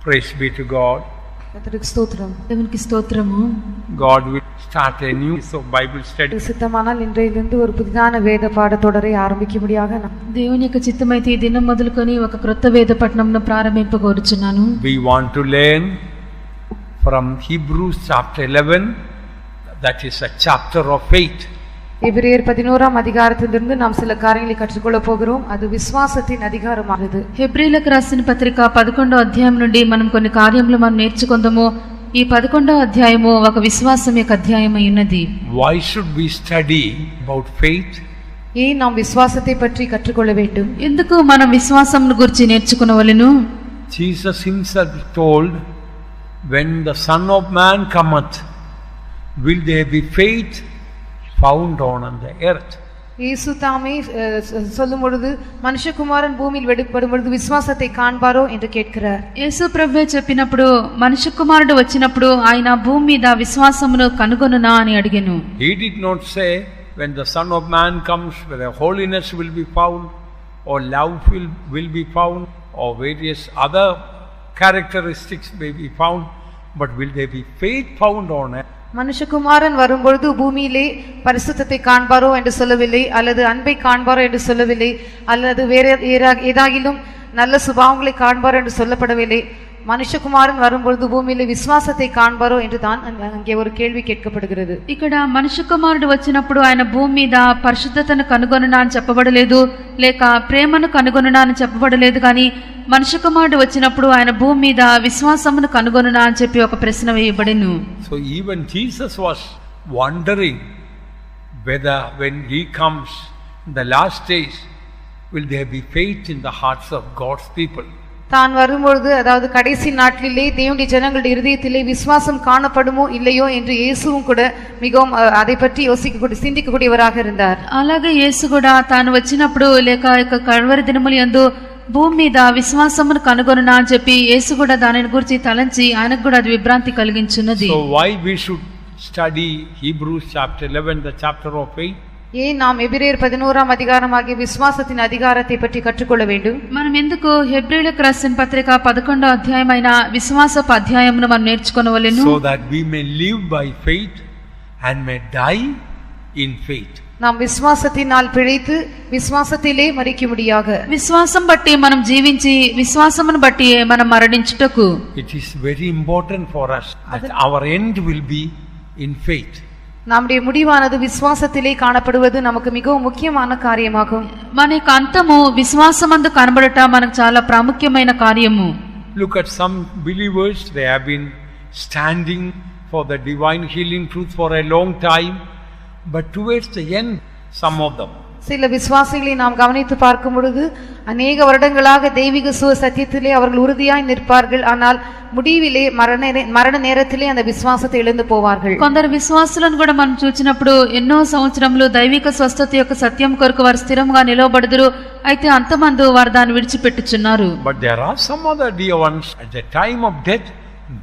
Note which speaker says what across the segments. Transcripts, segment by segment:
Speaker 1: Praise be to God.
Speaker 2: కర్తరికి స్తోత్రం. దేవునికి స్తోత్రము.
Speaker 1: God will start a new Bible study.
Speaker 2: சித்தமானால் இன்றையிலிருந்து ஒரு புதிதான வேத பாடத்தொடரை ஆரம்பிக்கும்படியாக దేవుని యొక్క చిత్తమైతే ఈ దినం మొదలుకొని ఒక క్రొత్త వేద పఠనంను ప్రారంభింపగోరుచున్నాను.
Speaker 1: We want to learn from Hebrews chapter 11, that is a chapter of faith.
Speaker 2: எபிரேயர் 11ஆம் அதிகாரத்திலிருந்து நாம் சில காரியங்களை கற்றுக்கொள்ள போகிறோம். அது విశ్వాసத்தின் அதிகாரமாகிறது. హెబ్రీయులకు రాసిన పత్రిక 11వ అధ్యాయం నుండి మనం కొన్ని కార్యములు మనం నేర్చుకుందాము. ఈ 11వ అధ్యాయము ఒక విశ్వాసం యొక్క అధ్యాయమై ఉన్నది.
Speaker 1: Why should we study about faith?
Speaker 2: ஏன் நாம் விசுவாசத்தை பற்றி கற்றுக்கொள்ள வேண்டும்? ఎందుకు మనం విశ్వాసమును గురించి నేర్చుకొనవలెను?
Speaker 1: Jesus himself told, when the Son of Man cometh, will there be faith found on the earth?
Speaker 2: இயேசு தாமே சொல்லும் பொழுது మనుష్యకుమారుని భూమిயில் వెడుపடும் பொழுது విశ్వాసத்தை కాண்பாరో என்று கேட்கிறார். యేసు ప్రభువే చెప్పినప్పుడు మనుష్యకుమారుడు వచ్చినప్పుడు ఆయన భూమి మీద విశ్వాసమును కనుగొనునా అని అడిగెను.
Speaker 1: He did not say when the Son of Man comes whether holiness will be found or love will be found or various other characteristics may be found, but will there be faith found on earth?
Speaker 2: மனுஷகுமாரன் வரும்பொழுது பூமியிலே பரிசுத்தத்தை காண்பாரோ என்று சொல்லவில்லை, அல்லது அன்பை காண்பாரோ என்று சொல்லவில்லை, அல்லது வேற ஏதாகிலும் நல்ல சுபாவங்களை காண்பாரோ என்று சொல்லப்படவில்லை. మనుష్యకుమారుని வரும்பொழுது భూమిలో విశ్వాసத்தை కాண்பாరో என்று தான் அங்கே ஒரு కేள்వి కేட்கப்படுகிறது. ఇక్కడ మనుష్యకుమారుడు వచ్చినప్పుడు ఆయన భూమి మీద పరిశుద్ధతను కనుగొనునా అని చెప్పబడలేదు, లేక ప్రేమను కనుగొనునా అని చెప్పబడలేదు. కానీ మనుష్యకుమారుడు వచ్చినప్పుడు ఆయన భూమి మీద విశ్వాసమును కనుగొనునా అని చెప్పి ఒక ప్రశ్న వేయబడెను.
Speaker 1: So even Jesus was wondering whether when he comes in the last days will there be faith in the hearts of God's people.
Speaker 2: தான் வரும்பொழுது, அதாவது கடைசி நாட்களிலே தேவனுடைய ஜனங்களுடைய இருதயத்திலே விசுவாசம் காணப்படுமோ இல்லையோ என்று இயேசுவும் கூட மிகவும் அதை பற்றி யோசிக்கக்கூடிய சிந்திக்கக்கூடியவராக இருந்தார். అలాగే యేసు కూడా తాను వచ్చినప్పుడు లేక కల్వరి దినముల యందు భూమి మీద విశ్వాసమును కనుగొనునా అని చెప్పి యేసు కూడా దానిని గురించి తలంచి ఆయనకు కూడా అది విభ్రాంతి కలిగించున్నది.
Speaker 1: So why we should study Hebrews chapter 11, the chapter of faith?
Speaker 2: ஏன் நாம் எபிரேயர் 11ஆம் அதிகாரமாகிய விசுவாசத்தின் அதிகாரத்தை பற்றி கற்றுக்கொள்ள வேண்டும்? మనం ఎందుకు హెబ్రీయులకు రాసిన పత్రిక 11వ అధ్యాయమైన విశ్వాసపు అధ్యాయమును మనం నేర్చుకొనవలెను?
Speaker 1: So that we may live by faith and may die in faith.
Speaker 2: நாம் விசுவாசத்தினால் பிழைத்து విశ్వాసத்திலே మరికిముడియాగ, విశ్వాసం బట్టి మనం జీవించి విశ్వాసమును బట్టి మనం మరణించుటకు.
Speaker 1: It is very important for us that our end will be in faith.
Speaker 2: நம்முடைய முடிவானது விசுவாசத்திலே காணப்படுவது நமக்கு மிகவும் முக்கியமான காரியமாகும். మన యొక్క అంతము విశ్వాసమందు కనబడట మనకు చాలా ప్రాముఖ్యమైన కార్యము.
Speaker 1: Look at some believers, they have been standing for the divine healing truth for a long time, but towards the end some of them,
Speaker 2: சில விசுவாசிகளை நாம் கவனித்து பார்க்கும் பொழுது அநேக வருடங்களாக தெய்வீக சத்தியத்திலே அவர்கள் உறுதியாய் நிற்பார்கள். ஆனால் முடிவிலே మరణ నేరத்திலே அந்த విశ్వాసத்தை ఇழந்து పోవాர்கள். కొందరు విశ్వాసులను కూడా మనం చూచినప్పుడు ఎన్నో సంవత్సరములు దైవిక స్వస్థత యొక్క సత్యం కొరకు వారు స్థిరంగా నిలవబడుదురు, అయితే అంతమందు వారు దాన్ని విడిచిపెట్టుచున్నారు.
Speaker 1: But there are some other dear ones, at the time of death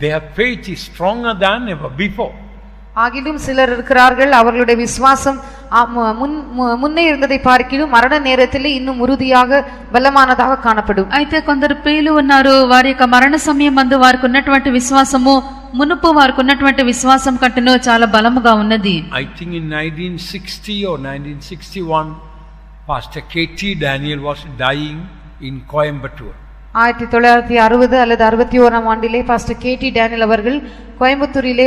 Speaker 1: their faith is stronger than ever before.
Speaker 2: ஆகிலும் சிலர் இருக்கிறார்கள், அவர்களுடைய விசுவாசம் முன்னே இருந்ததை பார்க்கிலும் மரண நேரத்தில் இன்னும் உறுதியாக బలமானதாக காணப்படும். అయితే కొందరు ప్రియులు ఉన్నారు, వారి యొక్క మరణ సమయం నందు వారికి ఉన్నటువంటి విశ్వాసము మునుపు వారికి ఉన్నటువంటి విశ్వాసం కంటేనో చాలా బలముగా ఉన్నది.
Speaker 1: I think in 1960 or 1961 Pastor K.T. Daniel was dying in Coimbatore. 1960 அல்லது 61ஆம் ஆண்டிலே பாஸ்டர் கேடி டேனியல் அவர்கள் கோயம்புத்தூரிலே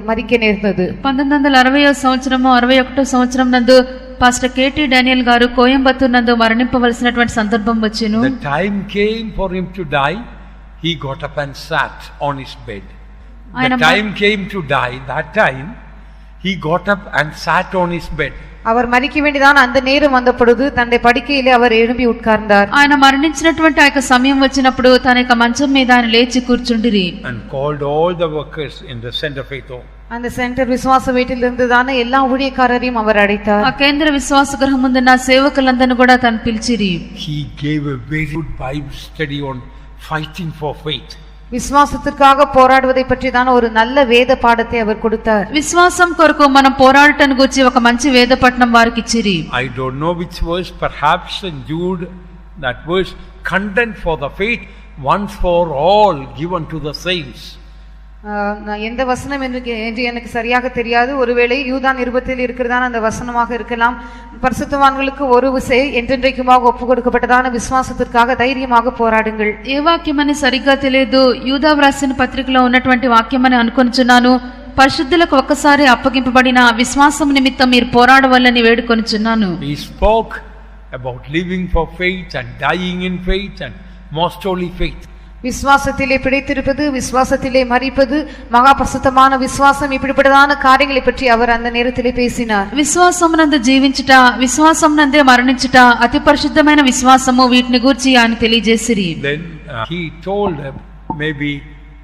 Speaker 1: மரிக்க நேர்ந்தது. 1960వ సంవత్సరము 61వ సంవత్సరం నందు పాస్టర్ కేటి డానియల్ గారు కోయంబత్తూర్ నందు మరణింపవలసినటువంటి సందర్భం వచ్చెను. The time came for him to die, he got up and sat on his bed. The time came to die, that time he got up and sat on his bed. அவர் మరిక వేండిదాన అంత నేరం వந்த పొడుదు తన పడికయిలే அவர் எழும்பி உட்கார்ந்தார். ఆయన మరణించినటువంటి ఆ సమయం వచ్చినప్పుడు తన యొక్క మంచం మీద ఆయన లేచి కూర్చుండిరి. And called all the workers in the center faith home. அந்த சென்టర్ విశ్వాస వీటిలిருந்து దాన எல்லா ஊழியக்காரரையும் அவர் அழைத்தார். ఆ కేంద్ర విశ్వాస గృహం ముందున్న సేవకులందరిని కూడా తను పిలిచిరి. He gave a very good Bible study on fighting for faith. విశ్వాసத்திற்காக పోరాడువதை పற்றிదాన ஒரு நல்ல వేద పాఠத்தை அவர் கொடுத்தார். విశ్వాసం కొరకు మనం పోరాడటం గురించి ఒక మంచి వేద పఠనం వారికి ఇచ్చిరి. I don't know which verse, perhaps in Jude, that verse, contend for the faith once for all given to the saints.
Speaker 2: நான் எந்த வசனம் என்று எனக்கு சரியாக தெரியாது. ஒருவேளை யூதா நிருபத்தில் இருக்கிறதான அந்த வசனமாக இருக்கலாம். பரிசுத்தவான்களுக்கு ஒரு விசை என்றென்றைக்குமாக ஒப்பு கொடுக்கப்பட்டதான విశ్వాసத்திற்காக ధైర్యமாக పోరాడుங்கள்.
Speaker 3: ఏ వాక్యమని సరిగ్గా తెలియదు. యూదా వ్రాసిన పత్రికలో ఉన్నటువంటి వాక్యమని అనుకొనుచున్నాను. పరిశుద్ధులకు ఒక్కసారి అప్పగింపబడిన విశ్వాసం నిమిత్తం మీరు పోరాడవల్లని వేడుకొనుచున్నాను.
Speaker 1: He spoke about living for faith and dying in faith and most holy faith.
Speaker 2: விசுவாசத்திலே பிடித்திருப்பது, விசுவாசத்திலே மரிப்பது, மகா பரிசுத்தமான விசுவாசம், இப்படிப்பட்டதான காரியங்களை பற்றி அவர் அந்த நேரத்திலே பேசினார்.
Speaker 3: విశ్వాసమునందు జీవించుట, విశ్వాసమునందే మరణించుట, అతి పరిశుద్ధమైన విశ్వాసము, వీటిని గూర్చి ఆయన తెలియజేసిరి.
Speaker 1: Then he told maybe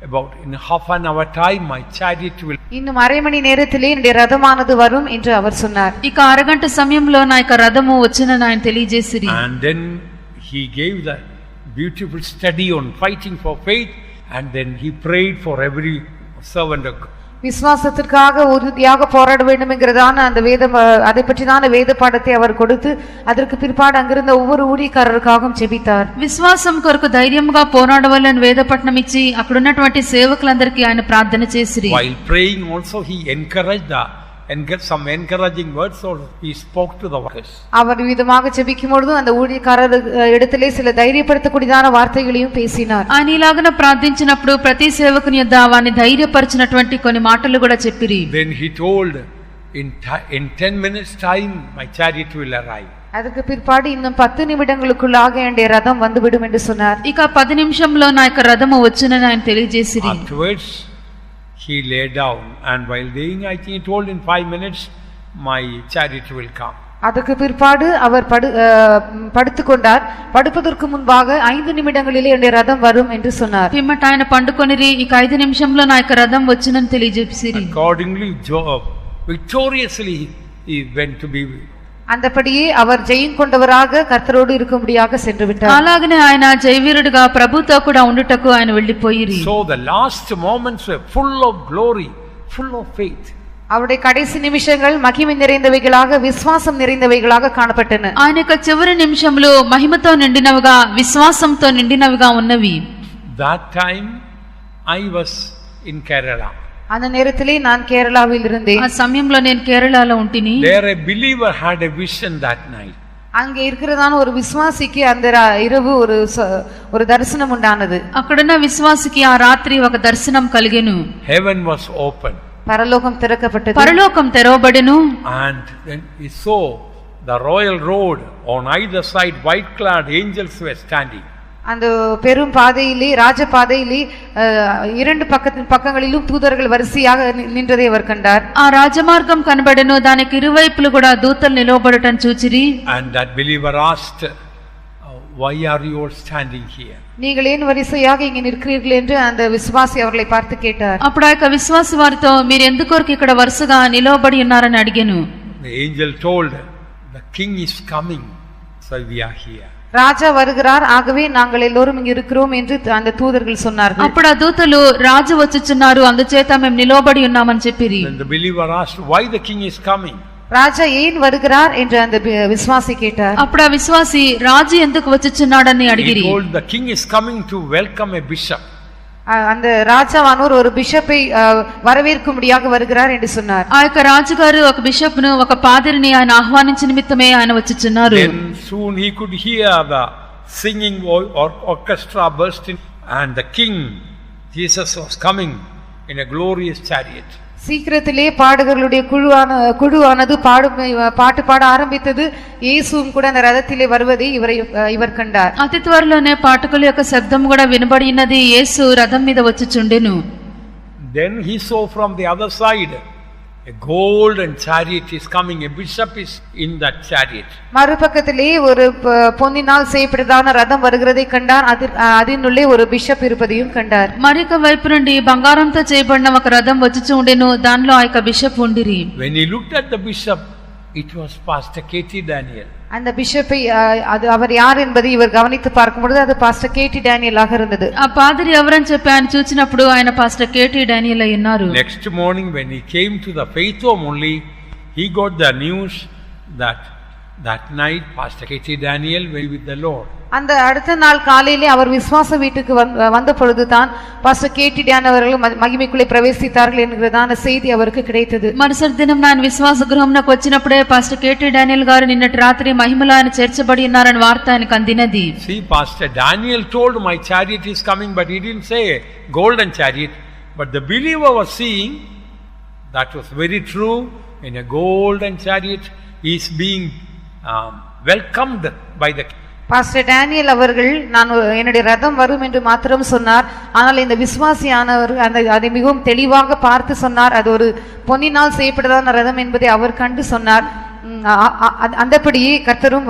Speaker 1: about in half an hour time my chariot will.
Speaker 2: இன்னும் அரை மணி நேரத்திலே என்னுடைய ரதமானது வரும் என்று அவர் சொன்னார்.
Speaker 3: ఇక అరగంట సమయంలో నా యొక్క రథము వచ్చునని ఆయన తెలియజేసిరి.
Speaker 1: And then he gave the beautiful study on fighting for faith, and then he prayed for every servant of God.
Speaker 2: விசுவாசத்திற்காக உறுதியாக போராட வேண்டும் என்கிறதான அந்த வேதம், அதை பற்றிதான வேத பாடத்தை அவர் கொடுத்து அதற்கு பிற்பாடு அங்கிருந்த ஒவ்வொரு ஊழியக்காரருக்காகவும் ஜெபித்தார்.
Speaker 3: విశ్వాసం కొరకు ధైర్యంగా పోరాడవలని వేదపట్నం ఇచ్చి అక్కడ ఉన్నటువంటి సేవకులందరికీ ఆయన ప్రార్థన చేసిరి.
Speaker 1: While praying also he encouraged and get some encouraging words, or he spoke to the workers.
Speaker 2: அவர் விதமாக ஜெபிக்கும் பொழுது அந்த ஊழியக்காரர் இடத்திலே சில தைரியப்படுத்தக்கூடியதான வார்த்தைகளையும் பேசினார்.
Speaker 3: ఆయన ఇలాగన ప్రార్థించినప్పుడు ప్రతి సేవకుని యొద్ద వారిని ధైర్యపరిచినటువంటి కొన్ని మాటలు కూడా చెప్పిరి.
Speaker 1: Then he told in 10 minutes time my chariot will arrive.
Speaker 2: அதுக்கு பிற்பாடு இன்னும் 10 நிமிடங்களுக்குள்ளாக என்னுடைய ரதம் வந்துவிடும் என்று சொன்னார்.
Speaker 3: ఇక 10 నిమిషంలో నా యొక్క రథము వచ్చునని ఆయన తెలియజేసిరి.
Speaker 1: Afterwards he lay down, and while laying I think he told in 5 minutes my chariot will come.
Speaker 2: அதுக்கு பிற்பாடு அவர் படுத்துக்கொண்டார். படுப்பதற்கு முன்பாக 5 நிமிடங்களிலே என்னுடைய ரதம் வரும் என்று சொன்னார்.
Speaker 3: పిమ్మట ఆయన పండుకొనిరి. ఇక 5 నిమిషంలో నా యొక్క రథం వచ్చునని తెలియజేసిరి.
Speaker 1: Accordingly Job victoriously he went to be.
Speaker 2: அந்தபடியே அவர் ஜெயம் கொண்டவராக கர்த்தரோடு இருக்கும்படியாக சென்று விட்டார்.
Speaker 3: అలాగనే ఆయన జయవీరుడుగా ప్రభుతో కూడా ఉండుటకు ఆయన వెళ్ళిపోయిరి.
Speaker 1: So the last moments were full of glory, full of faith.
Speaker 2: அவருடைய கடைசி நிமிஷங்கள் மகிமை நிறைந்தவைகளாக, விசுவாசம் நிறைந்தவைகளாக காணப்பட்டன.
Speaker 3: ఆయన యొక్క చివరి నిమిషములు మహిమతో నిండినవిగా, విశ్వాసంతో నిండినవిగా ఉన్నవి.
Speaker 1: That time I was in Kerala.
Speaker 2: அந்த நேரத்திலே நான் கேரளாவில் இருந்தேன்.
Speaker 3: ఆ సమయంలో నేను కేరళలో ఉంటిని.
Speaker 1: There a believer had a vision that night.
Speaker 2: அங்கே இருக்கிறதான ஒரு விசுவாசிக்கு அந்த இரவு ஒரு தரிசனம் உண்டானது.
Speaker 3: అక్కడున్న విశ్వాసికి ఆ రాత్రి ఒక దర్శనం కలిగెను.
Speaker 1: Heaven was open.
Speaker 2: பரலோகம் திறக்கப்பட்டது.
Speaker 3: పరలోకం తెరవబడెను.
Speaker 1: And then he saw the royal road, on either side white clad angels were standing.
Speaker 2: அந்த பெரும் பாதையிலே, ராஜ பாதையிலே இரண்டு பக்கங்களிலும் தூதர்கள் வரிசையாக நின்றதை அவர் கண்டார்.
Speaker 3: ఆ రాజమార్గం కనబడెను. దానికి ఇరువైపులు కూడా దూతలు నిలవబడటం చూచిరి.
Speaker 1: And that believer asked, why are you all standing here?
Speaker 2: நீங்கள் ஏன் வரிசையாக இங்கே நிற்கிறீர்கள் என்று அந்த விசுவாசி அவர்களை பார்த்து கேட்டார்.
Speaker 3: అప్పుడు ఆ యొక్క విశ్వాసి వారితో, మీరు ఎందుకొరకు ఇక్కడ వరుసగా నిలవబడి ఉన్నారని అడిగెను.
Speaker 1: The angel told, the king is coming, so we are here.
Speaker 2: ராஜா வருகிறார், ஆகவே நாங்கள் எல்லோரும் இங்கு இருக்கிறோம் என்று அந்த தூதர்கள் சொன்னார்கள்.
Speaker 3: అప్పుడు ఆ దూతలు, రాజు వచ్చుచున్నారు, అందుచేత మేము నిలవబడి ఉన్నామని చెప్పిరి.
Speaker 1: Then the believer asked, why the king is coming?
Speaker 2: ராஜா ஏன் வருகிறார் என்று அந்த விசுவாசி கேட்டார்.
Speaker 3: అప్పుడు ఆ విశ్వాసి, రాజు ఎందుకు వచ్చుచున్నాడని అడిగిరి.
Speaker 1: He told, the king is coming to welcome a bishop.
Speaker 2: அந்த ராஜாவானவர் ஒரு பிஷப்பை வரவேற்கும்படியாக வருகிறார் என்று சொன்னார்.
Speaker 3: ఆ యొక్క రాజుగారు ఒక బిషప్ ను, ఒక పాదిరిని ఆయన ఆహ్వానించిన నిమిత్తమే ఆయన వచ్చుచున్నారు.
Speaker 1: Then soon he could hear the singing orchestra bursting, and the king Jesus was coming in a glorious chariot.
Speaker 2: சீக்கிரத்திலே பாடகர்களுடைய குழுவானது பாட்டு பாட ஆரம்பித்தது. இயேசுவும் கூட அந்த ரதத்திலே வருவதை இவர் கண்டார்.
Speaker 3: అతి త్వరలోనే పాటకుల యొక్క శబ్దం కూడా వినబడినది. యేసు రథం మీద వచ్చుచుండెను.
Speaker 1: Then he saw from the other side a golden chariot is coming. A bishop is in that chariot.
Speaker 2: மறுபக்கத்திலே ஒரு பொன்னினால் செய்யப்பட்டதான ரதம் வருகிறதை கண்டார். அதினுள்ளே ஒரு பிஷப் இருப்பதையும் கண்டார்.
Speaker 3: మరొక వైపు నుండి బంగారంతో చేయబడిన ఒక రథం వచ్చుచూ ఉండెను. దానిలో ఆ యొక్క బిషప్ ఉండిరి.
Speaker 1: When he looked at the bishop, it was Pastor K.T. Daniel.
Speaker 2: அந்த பிஷப்பை அவர் யார் என்பதை இவர் கவனித்து பார்க்கும்போது அது பாஸ்டர் K.T. டேனியலாக இருந்தது.
Speaker 3: ఆ పాదిరి ఎవరని చెప్పి ఆయన చూచినప్పుడు ఆయన పాస్టర్ K.T. డానియల్ అయి ఉన్నారు.
Speaker 1: Next morning when he came to the faith home only, he got the news that That night, Pastor K.T. Daniel went with the Lord.
Speaker 2: அந்த அடுத்த நாள் காலையிலே அவர் விசுவாச வீட்டுக்கு வந்த பொழுதுதான் பாஸ்டர் கேடி டேனியல் அவர்கள் மகிமைக்குள்ளே பிரவேசித்தார்கள் என்கிறதான செய்தி அவருக்கு கிடைத்தது.
Speaker 3: మరుసటి దినం நான் విశ్వాస గృహంనకు వచ్చినప్పుడే పాస్టర్ కేటీ డానియల్ గారు నిన్నటి రాత్రి మహిమలో ఆయన చేర్చబడి ఉన్నారని వార్త ఆయనకు అందినది.
Speaker 1: See, Pastor Daniel told, my chariot is coming, but he didn't say golden chariot. But the believer was seeing that was very true. In a golden chariot, he is being welcomed by the
Speaker 2: pastor Daniel அவர்கள் நான் என்னுடைய ரதம் வரும் என்று மாத்திரம் சொன்னார். ஆனால் இந்த விசுவாசியானவர் அதை மிகவும் தெளிவாக பார்த்து சொன்னார். அது ஒரு பொன்னினால் செய்யப்பட்டதான ரதம் என்பதை அவர் கண்டு சொன்னார். அந்தபடியே கர்த்தரும்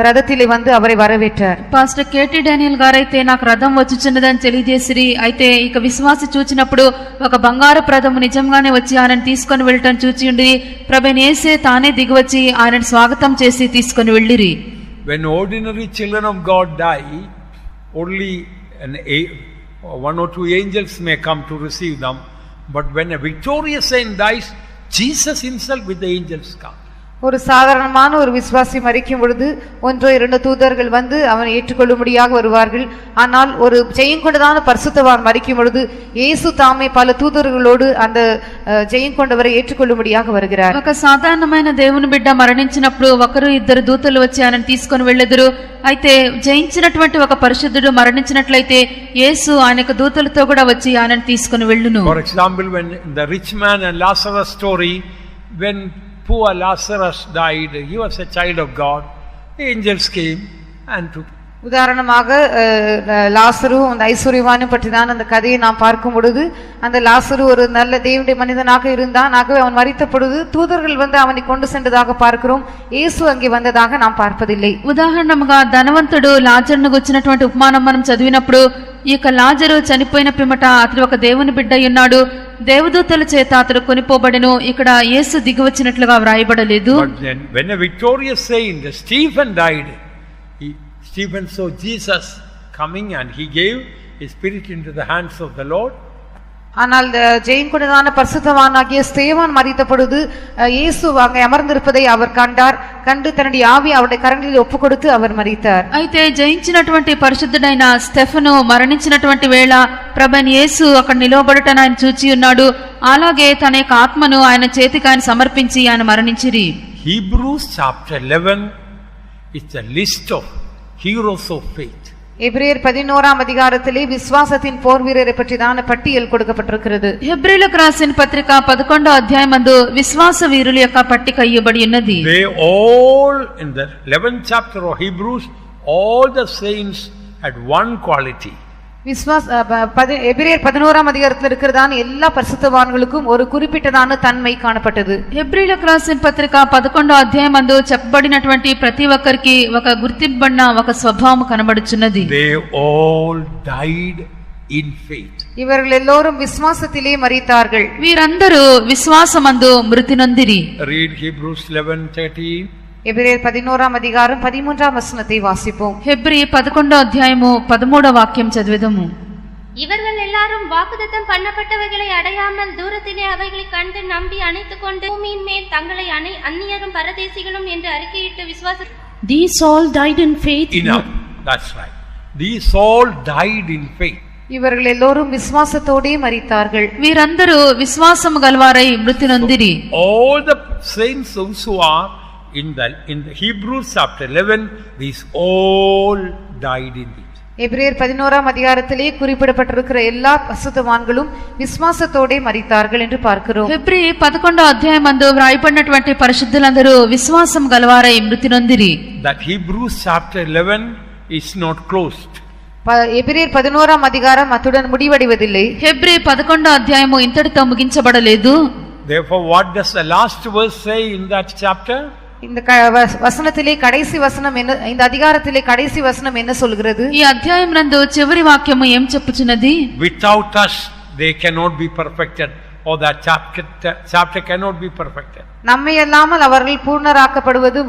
Speaker 2: రథத்திலே வந்து அவரை வரவேற்றார்.
Speaker 3: పాస్టర్ కేటీ డానియల్ గారు అయితే నాకు రథం వచ్చుచున్నదని తెలియజేసిరి. అయితే ఇక విశ్వాసి చూచినప్పుడు ఒక బంగారు రథము నిజంగానే వచ్చి ఆయనను తీసుకొని వెళ్ళటం చూచి ఉండి ప్రభువైన యేసే తానే దిగివచ్చి ఆయనను స్వాగతం చేసి తీసుకొని వెళ్ళిరి.
Speaker 1: When ordinary children of God die, only one or two angels may come to receive them. But when a victorious saint dies, Jesus himself with the angels come.
Speaker 2: ஒரு சாதாரணமான ஒரு விசுவாசி மரிக்கும் பொழுது ஒன்றோ இரண்டு தூதர்கள் வந்து அவனை ஏற்றுக்கொள்ளும்படியாக வருவார்கள். ஆனால் ஒரு ஜெயங்கொண்டதான பரிசுத்தவான் மரிக்கும் பொழுது இயேசு தாமே பல தூதர்களோடு அந்த ஜெயங்கொண்டவரை ఏற்றுకొల్లుம்பడిயாக வருகிறார்.
Speaker 3: ఒక సాధారణమైన దేవుని బిడ్డ మరణించినప్పుడు ఒకరు ఇద్దరు దూతలు వచ్చి ఆయనను తీసుకొని వెళ్ళెదరు. అయితే జయించినటువంటి ఒక పరిశుద్ధుడు మరణించినట్లయితే యేసు ఆయనకు దూతలతో కూడా వచ్చి ఆయనను తీసుకొని వెళ్ళును.
Speaker 1: For example, when the rich man and Lazarus story, when poor Lazarus died, he was a child of God. The angels came and took.
Speaker 2: உதாரணமாக லாசரு அந்த ஐஸ்வர்யவானும் பற்றி தான் அந்த கதையை நாம் பார்க்கும் பொழுது அந்த லாசரு ஒரு நல்ல தேவனுடைய மனிதனாக இருந்தான். ஆகவே அவன் மரித்த பொழுது தூதர்கள் வந்து அவனை கொண்டு சென்றதாக பார்க்கிறோம். இயேசு அங்கே வந்ததாக நாம் பார்ப்பதில்லை.
Speaker 3: ఉదాహరణముగా ధనవంతుడు లాజరును గుచ్చినటువంటి ఉపమానం మనం చదివినప్పుడు ఈ యొక్క లాజరు చనిపోయిన పిమ్మట అతడు ఒక దేవుని బిడ్డ ఉన్నాడు. దేవదూతల చేత అతడు కొనిపోబడెను. ఇక్కడ యేసు దిగి వచ్చినట్లుగా వ్రాయబడలేదు.
Speaker 1: But then when a victorious saint Stephen died, Stephen saw Jesus coming and he gave his spirit into the hands of the Lord.
Speaker 2: ஆனால் ஜெயங்கொண்டதான பரிசுத்தவானாகிய ஸ்தேவான் மரித்த பொழுது இயேசு அங்கே அமர்ந்திருப்பதை அவர் கண்டார். கண்டு தன்னுடைய ஆவி அவருடைய கரங்களில் ஒப்பு கொடுத்து அவர் மரித்தார்.
Speaker 3: అయితే జయించినటువంటి పరిశుద్ధుడైన స్టెఫను మరణించినటువంటి వేళ ప్రభువైన యేసు అక్కడ నిలవబడటను ఆయన చూచి ఉన్నాడు. అలాగే తన యొక్క ఆత్మను ఆయన చేతికి ఆయన సమర్పించి ఆయన మరణించిరి.
Speaker 1: Hebrews chapter 11 is the list of heroes of faith.
Speaker 2: எபிரேயர் 11ஆம் அதிகாரத்திலே விசுவாசத்தின் போர் வீரரை பற்றியான பட்டியல் கொடுக்கப்பட்டிருக்கிறது.
Speaker 3: హెబ్రీయులకు రాసిన పత్రిక 11వ అధ్యాయమందు విశ్వాస వీరుల యొక్క పట్టిక ఇవ్వబడి ఉన్నది.
Speaker 1: They all in the 11th chapter of Hebrews, all the saints had one quality.
Speaker 2: எபிரேயர் 11ஆம் அதிகாரத்தில் இருக்கிறதான எல்லா பரிசுத்தவான்களுக்கும் ஒரு குறிப்பிட்டதான தன்மை காணப்பட்டது.
Speaker 3: హెబ్రీయులకు రాసిన పత్రిక 11వ అధ్యాయమందు చెప్పబడినటువంటి ప్రతి ఒక్కరికి ఒక గుర్తింపబడిన ఒక స్వభావం కనబడుచున్నది.
Speaker 1: They all died in faith.
Speaker 2: இவர்கள் எல்லோரும் விசுவாசத்திலே மரித்தார்கள்.
Speaker 3: వీరందరూ విశ్వాసమందు మృతి నొందిరి.
Speaker 1: Read Hebrews 11:13.
Speaker 2: எபிரேயர் 11ஆம் அதிகாரம் 13ஆம் வசனத்தை வாசிப்போம்.
Speaker 3: హెబ్రీ 11వ అధ్యాయము 13వ వాక్యం చదివేదము.
Speaker 4: இவர்கள் எல்லாரும் வாக்குத்தத்தம் பண்ணப்பட்டவைகளை அடையாமல் தூரத்திலே அவைகளை கண்டு நம்பி அணைத்துக் கொண்டு பூமியின் மேல் தங்களை அந்நியரும் பரதேசிகளும் என்று அறிக்கையிட்டு விசுவாச.
Speaker 5: These all died in faith.
Speaker 1: Enough. That's right. These all died in faith.
Speaker 2: இவர்கள் எல்லோரும் விசுவாசத்தோடே மரித்தார்கள்.
Speaker 3: వీరందరూ విశ్వాసము గలవారై మృతి నొందిరి.
Speaker 1: All the saints who are in the Hebrews chapter 11, these all died in it.
Speaker 2: எபிரேயர் 11ஆம் அதிகாரத்திலே குறிப்பிடப்பட்டிருக்கிற எல்லா பரிசுத்தவான்களும் விசுவாசத்தோடே மரித்தார்கள் என்று பார்க்கிறோம்.
Speaker 3: హెబ్రీ 11వ అధ్యాయమందు వ్రాయబడినటువంటి పరిశుద్ధులందరూ విశ్వాసం గలవారై మృతి నొందిరి.
Speaker 1: That Hebrews chapter 11 is not closed.
Speaker 2: எபிரேயர் 11ஆம் அதிகாரம் அத்துடன் முடிவடைவதில்லை.
Speaker 3: హెబ్రీ 11వ అధ్యాయము ఇంతటితో ముగించబడలేదు.
Speaker 1: Therefore, what does the last verse say in that chapter?
Speaker 2: இந்த வசனத்திலே கடைசி வசனம் என்ன, இந்த அதிகாரத்திலே கடைசி வசனம் என்ன சொல்கிறது?
Speaker 3: ఈ అధ్యాయం నందు చివరి వాక్యము ఏం చెప్పుచున్నది?
Speaker 1: Without us they cannot be perfected. or that chapter cannot be perfected.
Speaker 2: நம்மை அல்லாமல் அவர்கள் பூர்ணராக்கப்படுவது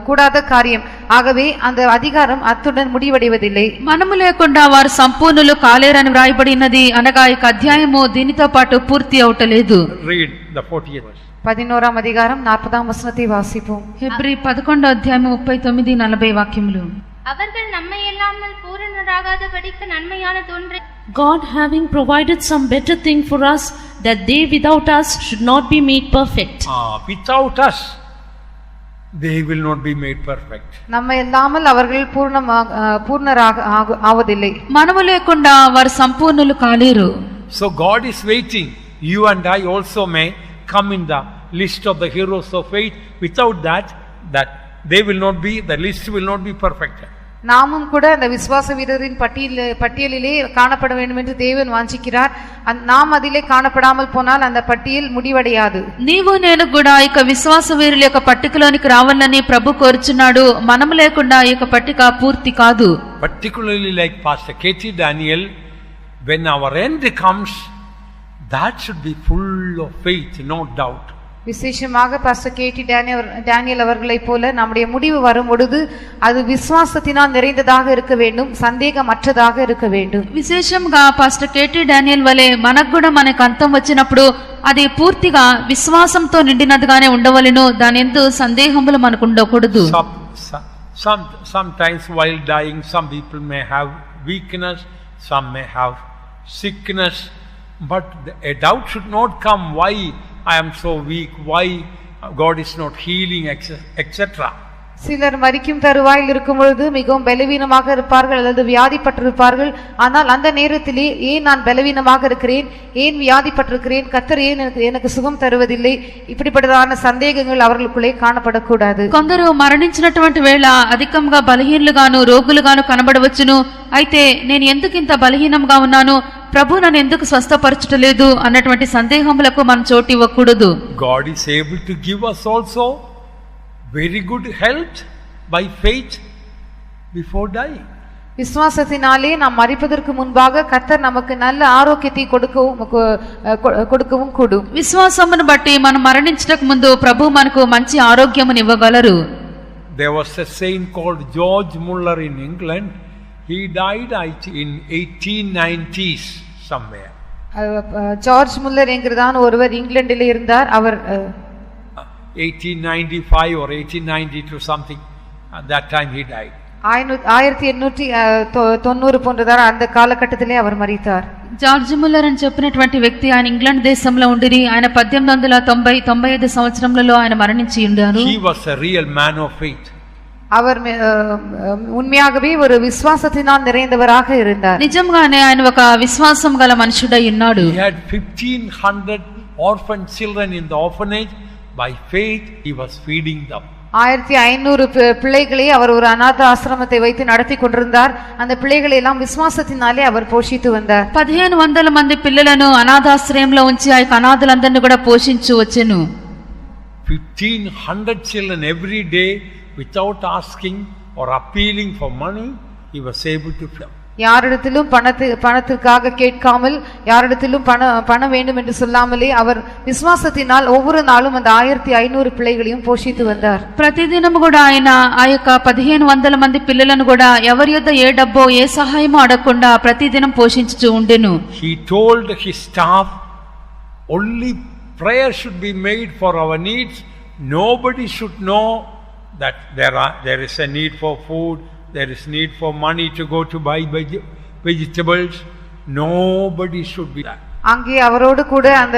Speaker 2: கூடாத காரியம். ஆகவே அந்த அதிகாரம் அத்துடன் முடிவடைவதில்லை.
Speaker 3: మనము లేకుండా వారు సంపూర్ణులు కాలేరని వ్రాయబడినది అనగా ఈ అధ్యాయము దీనితో పాటు పూర్తి అవటలేదు.
Speaker 1: Read the 40th verse.
Speaker 2: 11వ అధికారం 40వ వచనத்தை வாசிப்போம்.
Speaker 3: హెబ్రీ 11వ అధ్యాయం 39 40 వాక్యములు.
Speaker 4: அவர்கள் நம்மை இல்லாமல் பூரணராகாதபடிக்கு நன்மையானதொன்றை
Speaker 5: God having provided some better thing for us, that they without us should not be made perfect.
Speaker 1: Without us they will not be made perfect.
Speaker 2: நம்மை இல்லாமல் அவர்கள் பூர்ணராக ஆவதில்லை.
Speaker 3: మనము లేకుండా వారు సంపూర్ణులు కాలేరు.
Speaker 1: So God is waiting. You and I also may come in the list of the heroes of faith. Without that they will not be, the list will not be perfected.
Speaker 2: நாமும் கூட அந்த விசுவாச வீரரின் பட்டியலிலே காணப்பட வேண்டும் என்று தேவன் வாஞ்சிக்கிறார். நாம் அதிலே காணப்படாமல் போனால் அந்த பட்டியல் முடிவடையாது.
Speaker 3: నీవు నేను కూడా ఈ విశ్వాస వీరుల యొక్క పట్టికలోనికి రావాలని ప్రభు కోరుచున్నాడు. మనము లేకుండా ఈ పట్టిక పూర్తి కాదు.
Speaker 1: Particularly like Pastor K.T. Daniel, when our end comes, that should be full of faith, no doubt.
Speaker 2: விசேஷமாக பாஸ்டர் கேடி டேனியல் அவர்களைப் போல நம்முடைய முடிவு வரும் பொழுது அது விசுவாசத்தினால் நிறைந்ததாக இருக்க வேண்டும், சந்தேகமற்றதாக இருக்க வேண்டும்.
Speaker 3: విశేషంగా పాస్టర్ కేటీ డానియల్ వలె మనకు కూడా మనకు అంతం వచ్చినప్పుడు అది పూర్తిగా విశ్వాసంతో నిండినదిగానే ఉండవలెను. దాని యందు సందేహములు మనకు ఉండకూడదు.
Speaker 1: Sometimes while dying some people may have weakness, some may have sickness, but a doubt should not come, why I am so weak, why God is not healing, etc.
Speaker 2: சிலர் மரிக்கும் தருவாயில் இருக்கும் பொழுது மிகவும் பலவீனமாக இருப்பார்கள் அல்லது வியாதிப்பட்டிருப்பார்கள். ஆனால் அந்த நேரத்திலே ஏன் நான் பலவீனமாக இருக்கிறேன், ஏன் வியாதிப்பட்டிருக்கிறேன், கர்த்தர் ஏன் எனக்கு சுகம் தருவதில்லை, இப்படிப்பட்டதான சந்தேகங்கள் அவர்களுக்குள்ளே காணப்படக்கூடாது.
Speaker 3: కొందరు మరణించినటువంటి వేళ అధికంగా బలహీనులుగాను రోగులుగాను కనబడవచ్చును. అయితే నేను ఎందుకు ఇంత బలహీనంగా ఉన్నాను, ప్రభు నన్ను ఎందుకు స్వస్థపరచలేదు అన్నటువంటి సందేహములకు మనం చోటు ఇవ్వకూడదు.
Speaker 1: God is able to give us also very good health by faith before dying.
Speaker 2: விசுவாசத்தினாலே நாம் மரிப்பதற்கு முன்பாக கர்த்தர் நமக்கு நல்ல ஆரோக்கியத்தை கொடுக்கவும் கூடும்.
Speaker 3: విశ్వాసమును బట్టి మనం మరణించటకు ముందు ప్రభు మనకు మంచి ఆరోగ్యమును ఇవ్వగలరు.
Speaker 1: There was a saint called George Muller in England. He died in 1890s somewhere.
Speaker 2: George Muller என்கிறதான ஒருவர் இங்கிலாந்திலே இருந்தார். அவர்
Speaker 1: 1895 or 1892 something, at that time he died.
Speaker 2: 1890 போன்றதான அந்த காலகட்டத்திலே அவர் மரித்தார்.
Speaker 3: జార్జ్ ముల్లర్ అని చెప్పినటువంటి వ్యక్తి ఆయన ఇంగ్లాండ్ దేశంలో ఉండిరి. ఆయన 1890-95 సంవత్సరంలో ఆయన మరణించి ఉండారు.
Speaker 1: He was a real man of faith.
Speaker 2: அவர் உண்மையாகவே ஒரு விசுவாசத்தினால் நிறைந்தவராக இருந்தார்.
Speaker 3: నిజంగానే ఆయన ఒక విశ్వాసం గల మనుషుడై ఉన్నాడు.
Speaker 1: He had 1500 orphan children in the orphanage. By faith he was feeding them.
Speaker 2: 1500 பிள்ளைகளை அவர் ஒரு அநாத ஆசிரமத்தை வைத்து நடத்தி கொண்டிருந்தார். அந்த பிள்ளைகளை எல்லாம் விசுவாசத்தினாலே அவர் போஷித்து வந்தார்.
Speaker 3: 1500 మంది పిల్లలను అనాథాశ్రయంలో ఉంచి ఆ అనాథలందరినీ కూడా పోషించు వచ్చెను.
Speaker 1: 1500 children every day, without asking or appealing for money, he was able to feed.
Speaker 2: யாரிடத்திலும் பணத்திற்காக கேட்காமல், யாரிடத்திலும் பணம் வேண்டும் என்று சொல்லாமலே அவர் விசுவாசத்தினால் ஒவ்வொரு நாளும் அந்த 1500 பிள்ளைகளையும் போஷித்து வந்தார்.
Speaker 3: ప్రతిదినము కూడా ఆయన ఆ యొక్క 1500 మంది పిల్లలను కూడా ఎవరి యొద్ద ఏ డబ్బో ఏ సహాయమో అడగకుండా ప్రతిదినం పోషించుచూ ఉండెను.
Speaker 1: He told his staff, only prayer should be made for our needs. Nobody should know that there is a need for food, there is need for money to go to buy vegetables. Nobody should be that.
Speaker 2: அங்கே அவரோடு கூட அந்த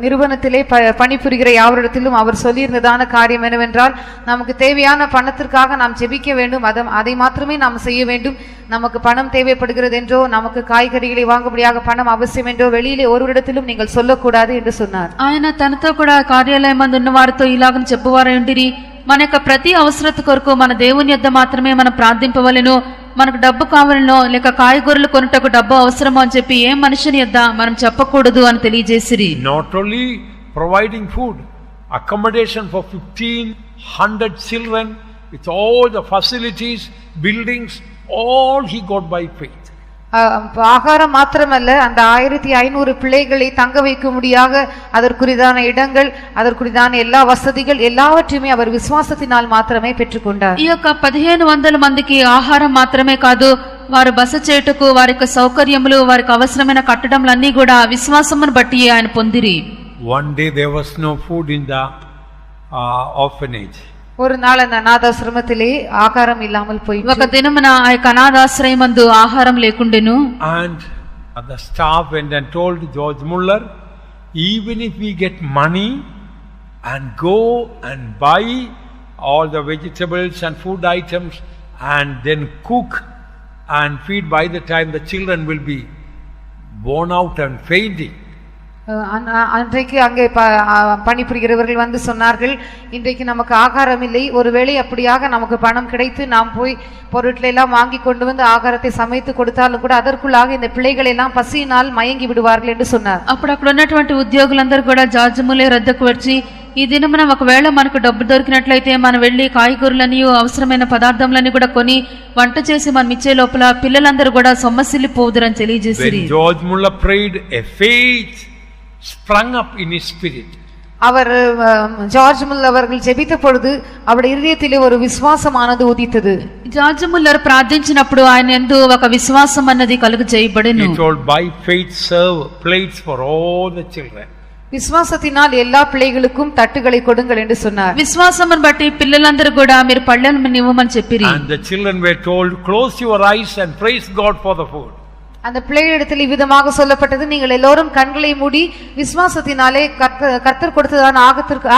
Speaker 2: நிறுவனத்திலே பணிபுரிகிற யாவரிடத்திலும் அவர் சொல்லியிருந்ததான காரியம் என்னவென்றால், நமக்கு தேவையான பணத்திற்காக நாம் ஜெபிக்க வேண்டும், அதை மாத்திரமே நாம் செய்ய வேண்டும். நமக்கு பணம் தேவைப்படுகிறது என்றோ, நமக்கு காய்கறிகளை வாங்கும்படியாக பணம் அவசியம் என்றோ வெளியிலே ஒருவரிடத்திலும் நீங்கள் சொல்லக்கூடாது என்று சொன்னார்.
Speaker 3: ఆయన తనతో కూడా కార్యాలయం మందు ఉన్న వారితో ఇలాగని చెప్పువారై ఉండిరి. మన యొక్క ప్రతి అవసరత కొరకు మన దేవుని యొద్ద మాత్రమే మనం ప్రార్థింపవలెను. మనకు డబ్బు కావాలనో లేక కాయగూరలు కొనుటకు డబ్బు అవసరమో అని చెప్పి ఏ మనుషుని యొద్ద మనం చెప్పకూడదు అని తెలియజేసిరి.
Speaker 1: Not only providing food, accommodation for 1500 children with all the facilities, buildings, all he got by faith.
Speaker 2: ஆகாரம் மாத்திரமல்ல, அந்த 1500 பிள்ளைகளை தங்க வைக்கும்படியாக அதற்குரிதான இடங்கள், அதற்குரிதான எல்லா வசதிகள் எல்லாவற்றையுமே அவர் விசுவாசத்தினால் மாத்திரமே పెట్టుకొంటారు.
Speaker 3: ఈ యొక్క 1500 మందికి ఆహారం మాత్రమే కాదు, వారు బస చేయుటకు వారికి సౌకర్యములు, వారికి అవసరమైన కట్టడములన్నీ కూడా విశ్వాసమును బట్టి ఆయన పొందిరి.
Speaker 1: One day there was no food in the orphanage.
Speaker 2: ஒரு நாள் அந்த அநாதாசிரமத்திலே ஆகாரம் இல்லாமல் போயிற்று.
Speaker 3: ఒక దినమున ఆ యొక్క అనాథాశ్రయమందు ఆహారం లేకుండెను.
Speaker 1: And the staff went and told George Muller, even if we get money and go and buy all the vegetables and food items and then cook and feed, by the time the children will be worn out and fainting.
Speaker 2: அன்றைக்கு அங்கே பணிபுரிகிறவர்கள் வந்து சொன்னார்கள், இன்றைக்கு நமக்கு ஆகாரம் இல்லை, ஒருவேளை அப்படியாக நமக்கு பணம் கிடைத்து நாம் போய் பொருட்களை எல்லாம் வாங்கி கொண்டு வந்து ஆகாரத்தை சமைத்து கொடுத்தாலும் கூட அதற்குள்ளாக இந்த பிள்ளைகள் எல்லாம் பசியினால் மயங்கி விடுவார்கள் என்று சொன்னார்.
Speaker 3: అప్పుడు అక్కడ ఉన్నటువంటి ఉద్యోగులందరూ కూడా జార్జ్ ముల్లర్ వద్దకు వచ్చి, ఈ దినమున ఒకవేళ మనకు డబ్బు దొరికినట్లయితే మనం వెళ్లి కాయగూరలని అవసరమైన పదార్థములని కూడా కొని వంట చేసి మనం ఇచ్చే లోపల పిల్లలందరూ కూడా సొమ్మసిల్లిపోదురని తెలియజేసిరి.
Speaker 1: When George Muller prayed, a faith sprung up in his spirit.
Speaker 2: அவர் ஜார்ஜ் முல்லர் அவர்கள் ஜெபித்த பொழுது அவருடைய இதயத்திலே ஒரு விசுவாசமானது உதித்தது.
Speaker 3: జార్జ్ ముల్లర్ ప్రార్థించినప్పుడు ఆయన యందు ఒక విశ్వాసం అన్నది కలుగు చేయబడెను.
Speaker 1: He told, by faith serve plates for all the children.
Speaker 2: விசுவாசத்தினால் எல்லா பிள்ளைகளுக்கும் தட்டுகளை கொடுங்கள் என்று சொன்னார்.
Speaker 3: విశ్వాసమును బట్టి పిల్లలందరూ కూడా మీరు పళ్ళను ఇవ్వమని చెప్పిరి.
Speaker 1: And the children were told, close your eyes and praise God for the food.
Speaker 2: அந்த பிள்ளைகளிடத்தில் இவ்விதமாக சொல்லப்பட்டது, நீங்கள் எல்லோரும் கண்களை மூடி விசுவாசத்தினாலே கர்த்தர் கொடுத்ததான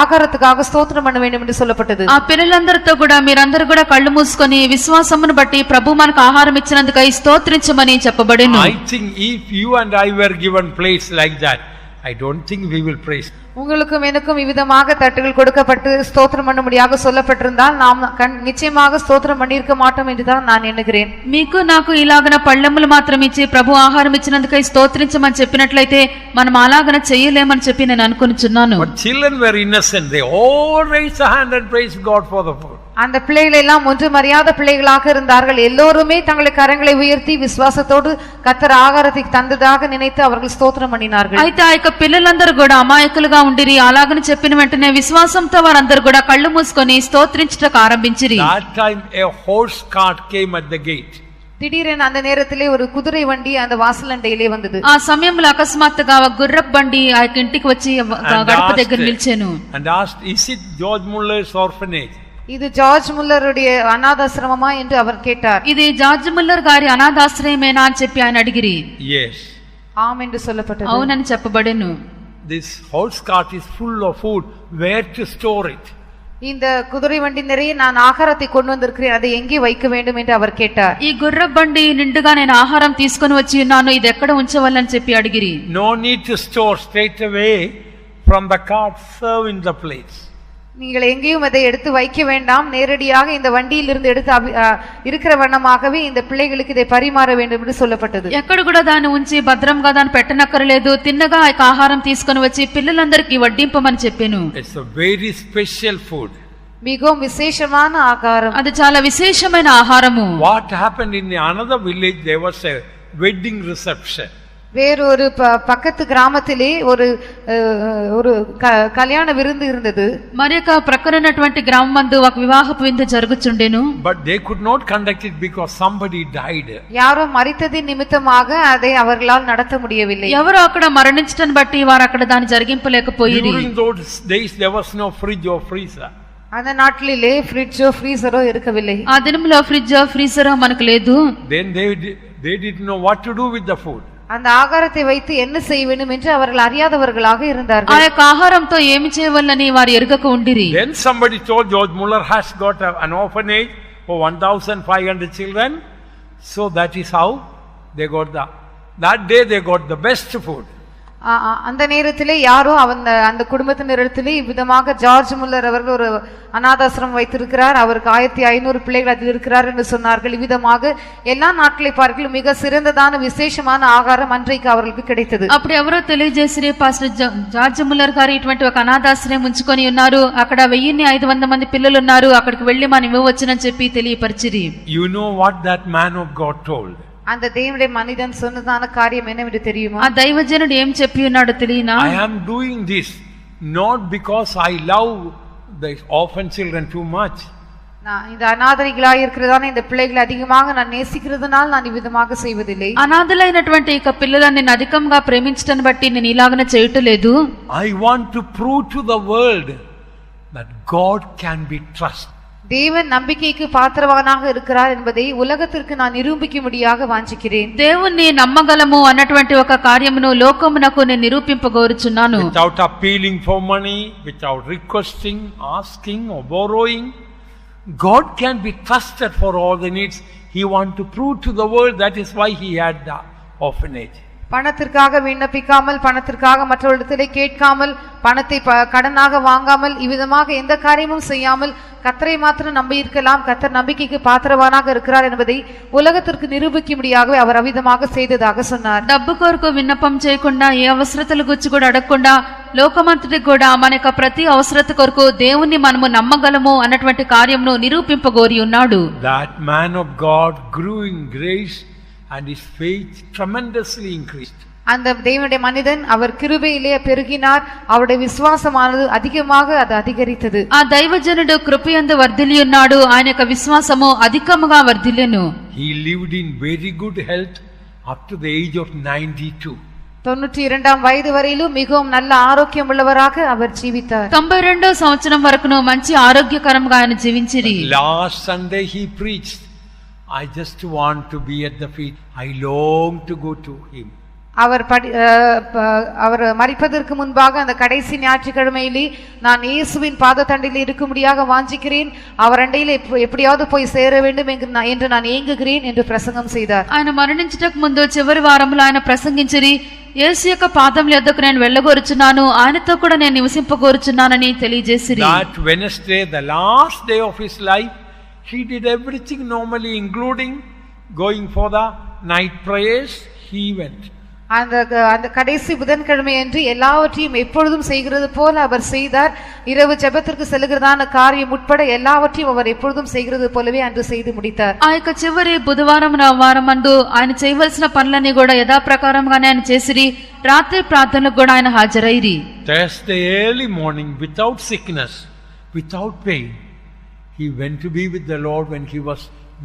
Speaker 2: ஆகாரத்துக்காக ஸ்தோத்திரம் பண்ண வேண்டும் என்று சொல்லப்பட்டது.
Speaker 3: ఆ పిల్లలందరితో కూడా మీరందరూ కూడా కళ్ళు మూసుకొని విశ్వాసమును బట్టి ప్రభు మనకు ఆహారం ఇచ్చినందుకై స్తోత్రించమని చెప్పబడెను.
Speaker 1: I think if you and I were given place like that, I don't think we will praise.
Speaker 2: உங்களுக்கும் எனக்கும் இவ்விதமாக தட்டுகள் கொடுக்கப்பட்டு ஸ்தோத்திரம் பண்ணும்படியாக சொல்லப்பட்டிருந்தால் நாம் நிச்சயமாக ஸ்தோத்திரம் பண்ணியிருக்க மாட்டோம் என்றுதான் நான் எண்ணுகிறேன்.
Speaker 3: మీకు నాకు ఇలాగన పళ్ళెములు మాత్రం ఇచ్చి ప్రభు ఆహారం ఇచ్చినందుకై స్తోత్రించమని చెప్పినట్లయితే మనం అలాగన చేయలేమని చెప్పి నేను అనుకుంటున్నాను.
Speaker 1: But children were innocent. They all raised a hand and praised God for the food.
Speaker 2: அந்த பிள்ளைகள் எல்லாம் ஒன்றும் அறியாத பிள்ளைகளாக இருந்தார்கள். எல்லோருமே தங்களை கரங்களை உயர்த்தி விசுவாசத்தோடு கர்த்தர் ஆகாரத்தை தந்ததாக நினைத்து அவர்கள் ஸ்தோத்திரம் பண்ணினார்கள்.
Speaker 3: అయితే ఆ యొక్క పిల్లలందరూ కూడా అమాయకులుగా ఉండిరి. అలాగని చెప్పిన వెంటనే విశ్వాసంతో వారందరూ కూడా కళ్ళు మూసుకొని స్తోత్రించటకు ఆరంభించిరి.
Speaker 1: That time a horse cart came at the gate.
Speaker 2: திடீரென அந்த நேரத்திலே ஒரு குதிரை வண்டி அந்த வாசலண்டையிலே வந்தது.
Speaker 3: ఆ సమయంలో అకస్మాత్తుగా ఒక గుర్రపు బండి ఆ యొక్క ఇంటికి వచ్చి గడప దగ్గర నిల్చెను.
Speaker 1: And asked, is it George Muller's orphanage?
Speaker 2: இது ஜார்ஜ் முல்லருடைய அநாதாசிரமமா என்று அவர் கேட்டார்.
Speaker 3: ఇది జార్జ్ ముల్లర్ గారి అనాథాశ్రయమేనా అని చెప్పి ఆయన అడిగిరి.
Speaker 1: Yes.
Speaker 2: ஆம் என்று சொல்லப்பட்டது.
Speaker 3: అవునని చెప్పబడెను.
Speaker 1: This horse cart is full of food. Where to store it?
Speaker 2: இந்த குதிரை வண்டி நிறைய நான் ஆகாரத்தை கொண்டு வந்திருக்கிறேன், அதை எங்கே வைக்க வேண்டும் என்று அவர் கேட்டார்.
Speaker 3: ఈ గుర్రపు బండి నిండుగా నేను ఆహారం తీసుకొని వచ్చి ఉన్నాను, ఇది ఎక్కడ ఉంచవాలని చెప్పి అడిగిరి.
Speaker 1: No need to store, straight away from the cart serve in the place.
Speaker 2: நீங்கள் எங்கேயும் அதை எடுத்து வைக்க வேண்டாம், நேரடியாக இந்த வண்டியில் இருந்து எடுத்து இருக்கிற வண்ணமாகவே இந்த பிள்ளைகளுக்கு இதை பரிமாற வேண்டும் என்று சொல்லப்பட்டது.
Speaker 3: ఎక్కడ కూడా దాన్ని ఉంచి భద్రంగా దాన్ని పెట్టనక్కర్లేదు, తిన్నగా ఆ ఆహారం తీసుకొని వచ్చి పిల్లలందరికీ వడ్డింపమని చెప్పాను.
Speaker 1: It's a very special food.
Speaker 2: மிகவும் விசேஷமான ஆகாரம்,
Speaker 3: అది చాలా విశేషమైన ఆహారము.
Speaker 1: What happened in another village, there was a wedding reception.
Speaker 2: வேறொரு பக்கத்து கிராமத்திலே ஒரு ஒரு கல்யாண விருந்து இருந்தது.
Speaker 3: మరి ఒక ప్రక్కన ఉన్నటువంటి గ్రామమందు ఒక వివాహపు విందు జరుగుచుండెను.
Speaker 1: But they could not conduct it because somebody died.
Speaker 2: யாரோ மரித்ததின் நிமித்தமாக அதை அவர்களால் நடத்த முடியவில்லை.
Speaker 3: ఎవరో అక్కడ మరణించటం బట్టి వారు అక్కడ దాన్ని జరిగింపలేకపోయిరి.
Speaker 1: During those days there was no fridge or freezer.
Speaker 2: அந்த நாட்டிலே ஃப்ரிட்ஜோ ஃப்ரீசரோ இருக்கவில்லை.
Speaker 3: ఆ దినంలో ఫ్రిడ్జ్ ఫ్రీజర్ మనకు లేదు.
Speaker 1: Then they didn't know what to do with the food.
Speaker 2: அந்த ஆகாரத்தை வைத்து என்ன செய்ய வேண்டும் என்று அவர்கள் அறியாதவர்களாக இருந்தார்கள்.
Speaker 3: ఆ యొక్క ఆహారంతో ఏమి చేయవల్లని వారు ఎరుగక ఉండిరి.
Speaker 1: Then somebody told George Muller has got an orphanage for 1,500 children. So that is how they got that day they got the best food.
Speaker 2: அந்த நேரத்திலே யாரோ அந்த குடும்பத்தினரிடத்திலே இவ்விதமாக ஜார்ஜ் முல்லர் அவர்கள் ஒரு அநாதாசிரமம் வைத்திருக்கிறார், அவருக்கு 1500 பிள்ளைகள் அதில் இருக்கிறார் என்று சொன்னார்கள். இவ்விதமாக எல்லா நாட்களை பார்க்கலும் மிக சிறந்ததான விசேஷமான ஆகாரம் அன்றைக்கு அவர்களுக்கு கிடைத்தது.
Speaker 3: అప్పుడు ఎవరో తెలియజేసిరి, పాస్టర్ జార్జ్ ముల్లర్ గారు ఇటువంటి ఒక అనాథాశ్రయం ఉంచుకొని ఉన్నారు, అక్కడ 1500 మంది పిల్లలు ఉన్నారు, అక్కడికి వెళ్లి మనం ఇవ్వవచ్చునని చెప్పి తెలియపరిచిరి.
Speaker 1: You know what that man of God told?
Speaker 2: அந்த தேவனுடைய மனிதன் சொன்னதான காரியம் என்னவென்று தெரியுமா?
Speaker 3: ఆ దైవజనుడు ఏం చెప్పి ఉన్నాడో తెలియనా?
Speaker 1: I am doing this not because I love the orphan children too much.
Speaker 2: நான் இந்த அநாதரிகளாய் இருக்கிறதான இந்த பிள்ளைகளை அதிகமாக நான் நேசிக்கிறதுனால் நான் இவ்விதமாக செய்வதில்லை.
Speaker 3: అనాథలైనటువంటి ఇక పిల్లలను నేను అధికంగా ప్రేమించటాన్ని బట్టి నేను ఇలాగనే చేయటలేదు.
Speaker 1: I want to prove to the world that God can be trusted.
Speaker 2: தேவன் நம்பிக்கைக்கு பாத்திரவானாக இருக்கிறார் என்பதை உலகத்திற்கு நான் நிரூபிக்கும்படியாக வாஞ்சிக்கிறேன்.
Speaker 3: దేవుణ్ణి నమ్మగలము అన్నటువంటి ఒక కార్యమును లోకమునకు నేను నిరూపింపగోరుచున్నాను.
Speaker 1: Without appealing for money, without requesting, asking or borrowing, God can be trusted for all the needs. He want to prove to the world. That is why he had the orphanage.
Speaker 2: பணத்திற்காக விண்ணப்பிக்காமல், பணத்திற்காக மற்றவர்களிடத்திலே கேட்காமல், பணத்தை கடனாக வாங்காமல், இவ்விதமாக எந்த காரியமும் செய்யாமல் கர்த்தரை மாத்திரம் நம்பி இருக்கலாம். கர்த்தர் நம்பிக்கைக்கு பாத்திரவானாக இருக்கிறார் என்பதை உலகத்திற்கு நிரூபிக்கும்படியாகவே அவர் அவிதமாக செய்ததாக சொன்னார்.
Speaker 3: డబ్బు కొరకు విన్నపం చేయకుండా, ఏ అవసరతల గురించి కూడా అడగకుండా, లోకమంతటికి కూడా మన యొక్క ప్రతి అవసరత కొరకు దేవుణ్ణి మనము నమ్మగలము అన్నటువంటి కార్యమును నిరూపింపగోరి ఉన్నాడు.
Speaker 1: That man of God grew in grace and his faith tremendously increased.
Speaker 2: அந்த தேவனுடைய மனிதன் அவர் கிருபையிலே பெருகினார், அவருடைய விசுவாசமானது அதிகமாக அது அதிகரித்தது.
Speaker 3: ఆ దైవజనుడు కృపయందు వర్ధిల్లి ఉన్నాడు, ఆయన యొక్క విశ్వాసము అధికముగా వర్ధిల్లెను.
Speaker 1: He lived in very good health up to the age of 92.
Speaker 2: 92 వయது వரையிலும் மிகவும் நல்ல ஆரோக்கியம் உள்ளவராக அவர் ஜீவித்தார்.
Speaker 3: 92వ సంవత్సరం వరకును మంచి ఆరోగ్యకరంగా ఆయన జీవించిరి.
Speaker 1: Last Sunday he preached, I just want to be at the feet. I long to go to him.
Speaker 2: அவர் மரிப்பதற்கு முன்பாக அந்த கடைசி ஞாயிற்றுக்கிழமையிலே நான் இயேசுவின் பாதத்தண்டில் இருக்கும்படியாக வாஞ்சிக்கிறேன், அவர் அண்டையில் எப்படியாவது போய் சேர வேண்டும் என்று நான் ஏங்குகிறேன் என்று பிரசங்கம் செய்தார்.
Speaker 3: ఆయన మరణించుటకు ముందు చివరి వారంలో ఆయన ప్రసంగించిరి, యేసు యొక్క పాదముల యొద్దకు నేను వెళ్ళగోరుచున్నాను, ఆయనతో కూడా నేను నివసింపగోరుచున్నానని తెలియజేసిరి.
Speaker 1: That Wednesday, the last day of his life, he did everything normally, including going for the night prayers. He went.
Speaker 2: அந்த கடைசி புதன்கிழமை அன்று எல்லாவற்றையும் எப்பொழுதும் செய்கிறது போல அவர் செய்தார். இரவு ஜெபத்திற்கு செல்கிறதான காரியம் உட்பட எல்லாவற்றையும் அவர் எப்பொழுதும் செய்கிறது போலவே அன்று செய்து முடித்தார்.
Speaker 3: ఆ యొక్క చివరి బుధవారం వారమందు ఆయన చేయవలసిన పనులన్నీ కూడా యథాప్రకారంగానే ఆయన చేసిరి. రాత్రి ప్రార్థనలకు కూడా ఆయన హాజరైరి.
Speaker 1: Thursday early morning, without sickness, without pain, he went to be with the Lord when he was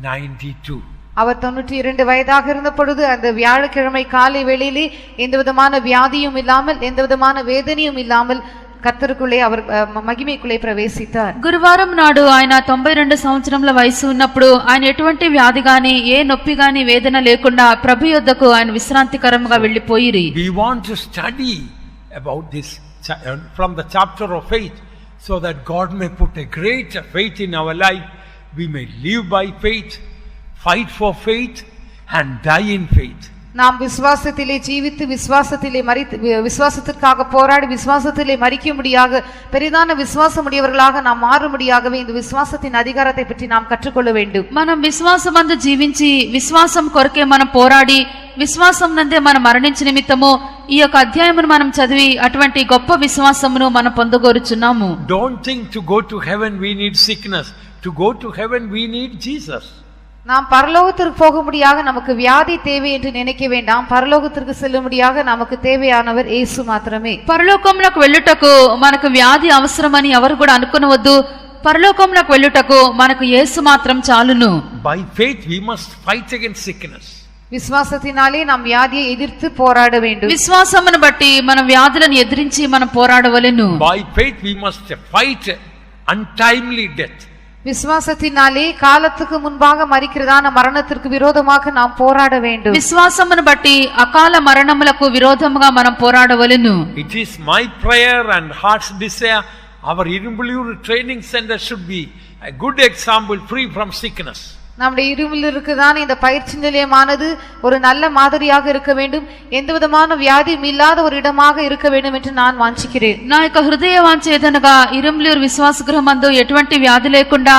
Speaker 1: 92.
Speaker 2: அவர் 92 வயதாக இருந்த பொழுது அந்த வியாழக்கிழமை காலை வேளையிலே எந்த விதமான வியாதியும் இல்லாமல், எந்த விதமான வேதனையும் இல்லாமல் கர்த்தருக்குள்ளே அவர் మహిమకుள்ளே ప్రవేశితాர்.
Speaker 3: గురువారం నాడు ఆయన 92 సంవత్సరముల వయసు ఉన్నప్పుడు ఆయన ఎటువంటి వ్యాధి గాని, ఏ నొప్పి గాని, వేదన లేకుండా ప్రభు యొద్దకు ఆయన విశ్రాంతికరంగా వెళ్ళిపోయిరి.
Speaker 1: We want to study about this from the chapter of faith, so that God may put a great faith in our life. We may live by faith, fight for faith and die in faith.
Speaker 2: நாம் விசுவாசத்திலே ஜீவித்து, விசுவாசத்திலே மரித்து, விசுவாசத்திற்காக போராடி விசுவாசத்திலே மரிக்கும்படியாக, பெரிதான விசுவாசம் உடையவர்களாக நாம் மாறும்படியாகவே இந்த விசுவாசத்தின் அதிகாரத்தை பற்றி நாம் கற்றுக்கொள்ள வேண்டும்.
Speaker 3: మనం విశ్వాసమందు జీవించి, విశ్వాసం కొరకే మనం పోరాడి, విశ్వాసం నందే మనం మరణించే నిమిత్తము ఈ యొక్క అధ్యాయమును మనం చదివి అటువంటి గొప్ప విశ్వాసమును మనం పొందగోరుచున్నాము.
Speaker 1: Don't think to go to heaven we need sickness. To go to heaven we need Jesus.
Speaker 2: நாம் பரலோகத்திற்கு போகும்படியாக நமக்கு வியாதி தேவை என்று நினைக்க வேண்டாம். பரலோகத்திற்கு செல்லும்படியாக நமக்கு தேவையானவர் యేసు మాత్రమే.
Speaker 3: పరలోకమునకు వెళ్ళుటకు మనకు వ్యాధి అవసరమని ఎవరు కూడా అనుకొనవద్దు. పరలోకమునకు వెళ్ళుటకు మనకు యేసు మాత్రం చాలును.
Speaker 1: By faith we must fight against sickness.
Speaker 2: విశ్వాసத்தினாலே நாம் வியாதியை எதிர்த்து போராட வேண்டும்.
Speaker 3: విశ్వాసమును బట్టి మనం వ్యాధులను ఎదిరించి మనం పోరాడవలెను.
Speaker 1: By faith we must fight untimely death.
Speaker 2: விசுவாசத்தினாலே காலத்துக்கு முன்பாக மரிக்கிறதான மரணத்திற்கு விரோதமாக நாம் போராட வேண்டும்.
Speaker 3: విశ్వాసమును బట్టి అకాల మరణములకు విరోధముగా మనం పోరాడవలెను.
Speaker 1: It is my prayer and heart's desire our Irumbulur training center should be a good example, free from sickness.
Speaker 2: நம்முடைய இருமிலிருக்குதான இந்த பயிற்சி நிலையமானது ஒரு நல்ல மாதிரியாக இருக்க வேண்டும், எந்த விதமான வியாதியும் இல்லாத ஒரு இடமாக இருக்க வேண்டும் என்று நான் வாஞ்சிக்கிறேன்.
Speaker 3: నా యొక్క హృదయ వాంఛ ఏదనగా ఇరుంబ్లూరు విశ్వాస గృహమందు ఎటువంటి వ్యాధి లేకుండా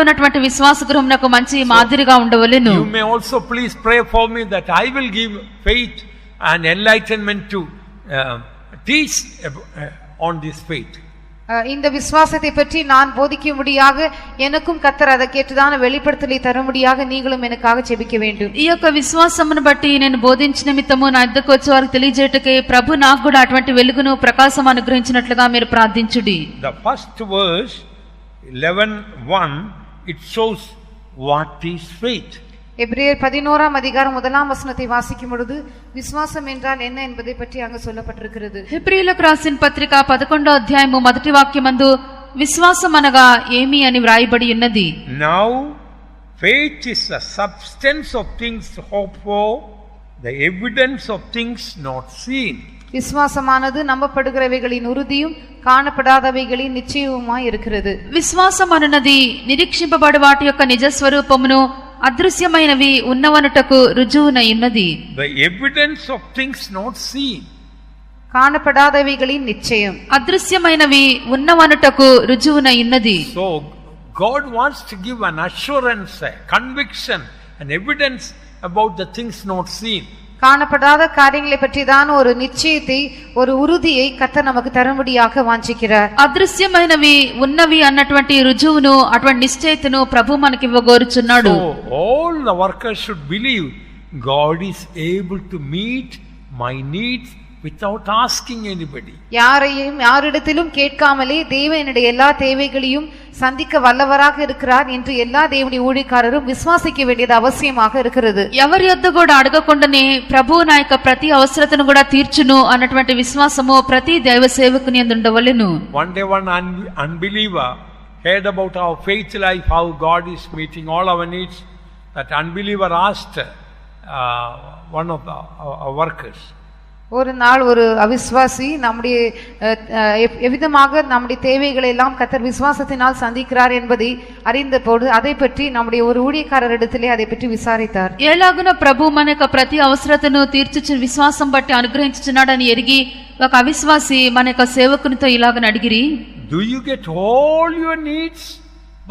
Speaker 3: ఉన్నటువంటి విశ్వాస గృహమునకు మంచి మాదిరిగా ఉండవలెను.
Speaker 1: You may also please pray for me that I will give faith and enlightenment to teach on this faith.
Speaker 2: இந்த விசுவாசத்தை பற்றி நான் போதிக்கும்படியாக எனக்கும் கர்த்தர் அதை கேட்டுதான வெளிப்படுத்தலை தரும்படியாக நீங்களும் எனக்காக ஜெபிக்க வேண்டும்.
Speaker 3: ఈ యొక్క విశ్వాసమును బట్టి నేను బోధించిన నిమిత్తము నా యొద్దకు వచ్చే వారికి తెలియజేయటకే ప్రభు నాకు కూడా అటువంటి వెలుగును ప్రకాశం అనుగ్రహించినట్లుగా మీరు ప్రార్థించుడి.
Speaker 1: The first verse 11:1 it shows what is faith.
Speaker 2: எபிரேயர் 11ஆம் அதிகாரம் 1ஆம் வசனத்தை வாசிக்கும் பொழுது விசுவாசம் என்றால் என்ன என்பதை பற்றி அங்கு சொல்லப்பட்டிருக்கிறது.
Speaker 3: హెబ్రీయులకు రాసిన పత్రిక 11వ అధ్యాయము మొదటి వాక్యమందు విశ్వాసం అనగా ఏమి అని వ్రాయబడి ఉన్నది.
Speaker 1: Now faith is the substance of things hoped for, the evidence of things not seen.
Speaker 2: விசுவாசமானது நம்பப்படுகிறவைகளின் உறுதியும் காணப்படாதவைகளின் நிச்சயமுமாய் இருக்கிறது.
Speaker 3: విశ్వాసం అనున్నది నిరీక్షింపబడు వాటి యొక్క నిజ స్వరూపమును అదృశ్యమైనవి ఉన్నవనుటకు రుజువునయున్నది.
Speaker 1: The evidence of things not seen.
Speaker 2: காணப்படாதவைகளின் நிச்சயம்.
Speaker 3: అదృశ్యమైనవి ఉన్నవనుటకు రుజువునయున్నది.
Speaker 1: So God wants to give an assurance, a conviction, an evidence about the things not seen.
Speaker 2: காணப்படாத காரியங்களை பற்றிதான் ஒரு நிச்சயத்தை, ஒரு உறுதியை கர்த்தர் நமக்கு தரும்படியாக வாஞ்சிக்கிறார்.
Speaker 3: అదృశ్యమైనవి ఉన్నవి అన్నటువంటి రుజువును, అటువంటి నిశ్చయతను ప్రభు మనకి ఇవ్వగోరుచున్నాడు.
Speaker 1: So all the workers should believe God is able to meet my needs without asking anybody.
Speaker 2: யாரிடத்திலும் கேட்காமலே தேவன் என்னுடைய எல்லா தேவைகளையும் சந்திக்க வல்லவராக இருக்கிறார் என்று எல்லா தேவனுடைய ஊழியக்காரரும் விசுவாசிக்க வேண்டியது அவசியமாக இருக்கிறது.
Speaker 3: ఎవరి యొద్ద కూడా అడగకుండానే ప్రభు నా యొక్క ప్రతి అవసరతను కూడా తీర్చును అన్నటువంటి విశ్వాసము ప్రతి దైవ సేవకుని యందు ఉండవలెను.
Speaker 1: One day one unbeliever heard about our faith life, how God is meeting all our needs. That unbeliever asked one of our workers.
Speaker 2: ஒரு நாள் ஒரு அவிசுவாசி நம்முடைய எவ்விதமாக நம்முடைய தேவைகளை எல்லாம் கர்த்தர் விசுவாசத்தினால் சந்திக்கிறார் என்பதை அறிந்தபோது அதை பற்றி நம்முடைய ஒரு ஊழியக்காரரிடத்திலே அதை பற்றி விசாரித்தார்.
Speaker 3: ఎలాగున ప్రభు మన యొక్క ప్రతి అవసరతను తీర్చుచు విశ్వాసం బట్టి అనుగ్రహించుచున్నాడని ఎరిగి ఒక అవిశ్వాసి మన యొక్క సేవకునితో ఇలాగని అడిగిరి,
Speaker 1: Do you get all your needs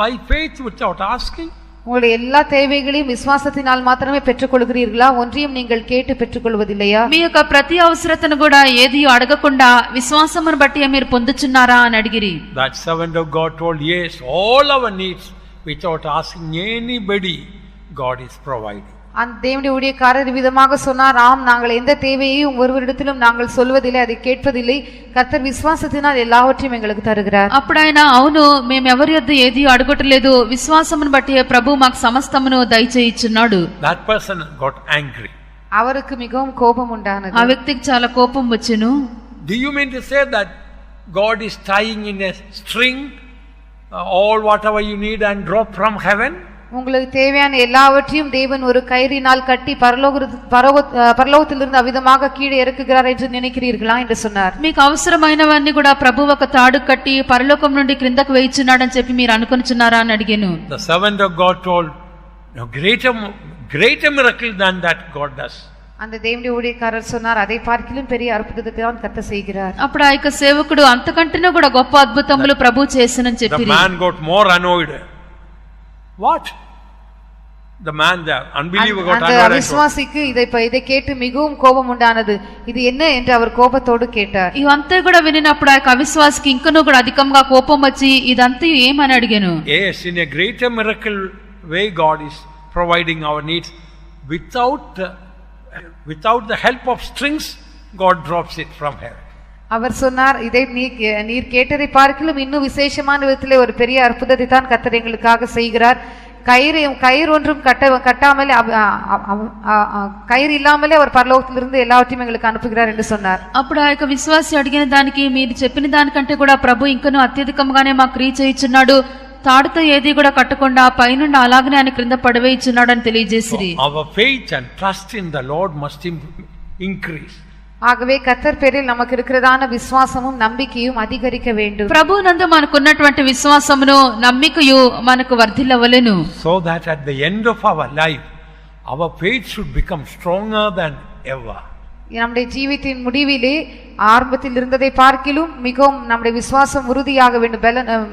Speaker 1: by faith without asking?
Speaker 2: உங்களுடைய எல்லா தேவைகளையும் விசுவாசத்தினால் மாத்திரமே பெற்றுக்கொள்கிறீர்களா? ஒன்றையும் நீங்கள் கேட்டு பெற்றுக்கொள்வதில்லையா?
Speaker 3: మీ యొక్క ప్రతి అవసరతను కూడా ఏది అడగకుండా విశ్వాసమును బట్టి మీరు పొందుచున్నారా అని అడిగిరి.
Speaker 1: That servant of God told, yes, all our needs without asking anybody, God is providing.
Speaker 2: அந்த தேவனுடைய ஊழியக்காரர் விதமாக சொன்னார், ஆம், நாங்கள் எந்த தேவையையும் ஒருவரிடத்திலும் நாங்கள் சொல்வதில்லை, அதை கேட்பதில்லை, கர்த்தர் விசுவாசத்தினால் எல்லாவற்றையும் எங்களுக்கு தருகிறார்.
Speaker 3: అప్పుడైనా అవును, మేము ఎవరి యొద్ద ఏది అడగట్లేదు, విశ్వాసమును బట్టి ప్రభు మాకు సమస్తమును దయచేయుచున్నాడు.
Speaker 1: That person got angry.
Speaker 2: அவருக்கு மிகவும் கோபம் உண்டானது.
Speaker 3: ఆ వ్యక్తికి చాలా కోపం వచ్చెను.
Speaker 1: Do you mean to say that God is tying in a string all whatever you need and drop from heaven?
Speaker 2: உங்களுக்கு தேவையான எல்லாவற்றையும் தேவன் ஒரு கயிறினால் கட்டி பரலோகத்திலிருந்து அவிதமாக கீழே இறக்குகிறார் என்று நினைக்கிறீர்களா என்று சொன்னார்.
Speaker 3: మీకు అవసరమైనవన్నీ కూడా ప్రభు ఒక తాడు కట్టి పరలోకం నుండి క్రిందకు వేయిచున్నాడని చెప్పి మీరు అనుకొనుచున్నారా అని అడిగాను.
Speaker 1: The servant of God told, no, greater miracle than that God does.
Speaker 2: அந்த தேவனுடைய ஊழியக்காரர் சொன்னார், அதை பார்க்கிலும் பெரிய அற்புதத்தை தான் கர்த்தர் செய்கிறார்.
Speaker 3: అప్పుడు ఆ యొక్క సేవకుడు అంతకంటే కూడా గొప్ప అద్భుతములు ప్రభు చేసినని చెప్పి
Speaker 1: The man got more annoyed. What? The man, the unbeliever got annoyed.
Speaker 2: அந்த விசுவாசிக்கு இதை கேட்டு மிகவும் கோபம் உண்டானது. இது என்ன என்று அவர் கோபத்தோடு கேட்டார்.
Speaker 3: ఇవంతా కూడా వినినప్పుడు ఆ అవిశ్వాసికి ఇంకనూ కూడా అధికంగా కోపం వచ్చి ఇదంతా ఏమని అడిగాను.
Speaker 1: Yes, in a greater miracle way God is providing our needs without the help of strings. God drops it from heaven.
Speaker 2: அவர் சொன்னார், இதை நீர் கேட்டதை பார்க்கிலும் இன்னும் விசேஷமான விதத்திலே ஒரு பெரிய அற்புதத்தை தான் கர்த்தர் எங்களுக்காக செய்கிறார். கயிறு ஒன்றும் கட்டாமலே கயிறு இல்லாமலே அவர் பரலோகத்திலிருந்து எல்லாவற்றையும் எங்களுக்கு அனுப்புகிறார் என்று சொன்னார்.
Speaker 3: అప్పుడు ఆ యొక్క విశ్వాసి అడిగిన దానికి మీరు చెప్పిన దానికంటే కూడా ప్రభు ఇంకనూ అత్యధికంగానే మాకు క్రియ చేయుచున్నాడు, తాడుతో ఏది కూడా కట్టకుండా పైనుండి అలాగనే ఆయన క్రింద పడవేయుచున్నాడు అని తెలియజేసిరి.
Speaker 1: Our faith and trust in the Lord must increase.
Speaker 2: ஆகவே கர்த்தர் பேரில் நமக்கு இருக்கிறதான விசுவாசமும் நம்பிக்கையும் அதிகரிக்க வேண்டும்.
Speaker 3: ప్రభు నందు మనకున్నటువంటి విశ్వాసమును నమ్మికయు మనకు వర్ధిల్లవలెను.
Speaker 1: So that at the end of our life our faith should become stronger than ever.
Speaker 2: நம்முடைய ஜீவித்தின் முடிவிலே ஆரம்பத்தில் இருந்ததை பார்க்கிலும் மிகவும் நம்முடைய விசுவாசம் உறுதியாக வேண்டும்,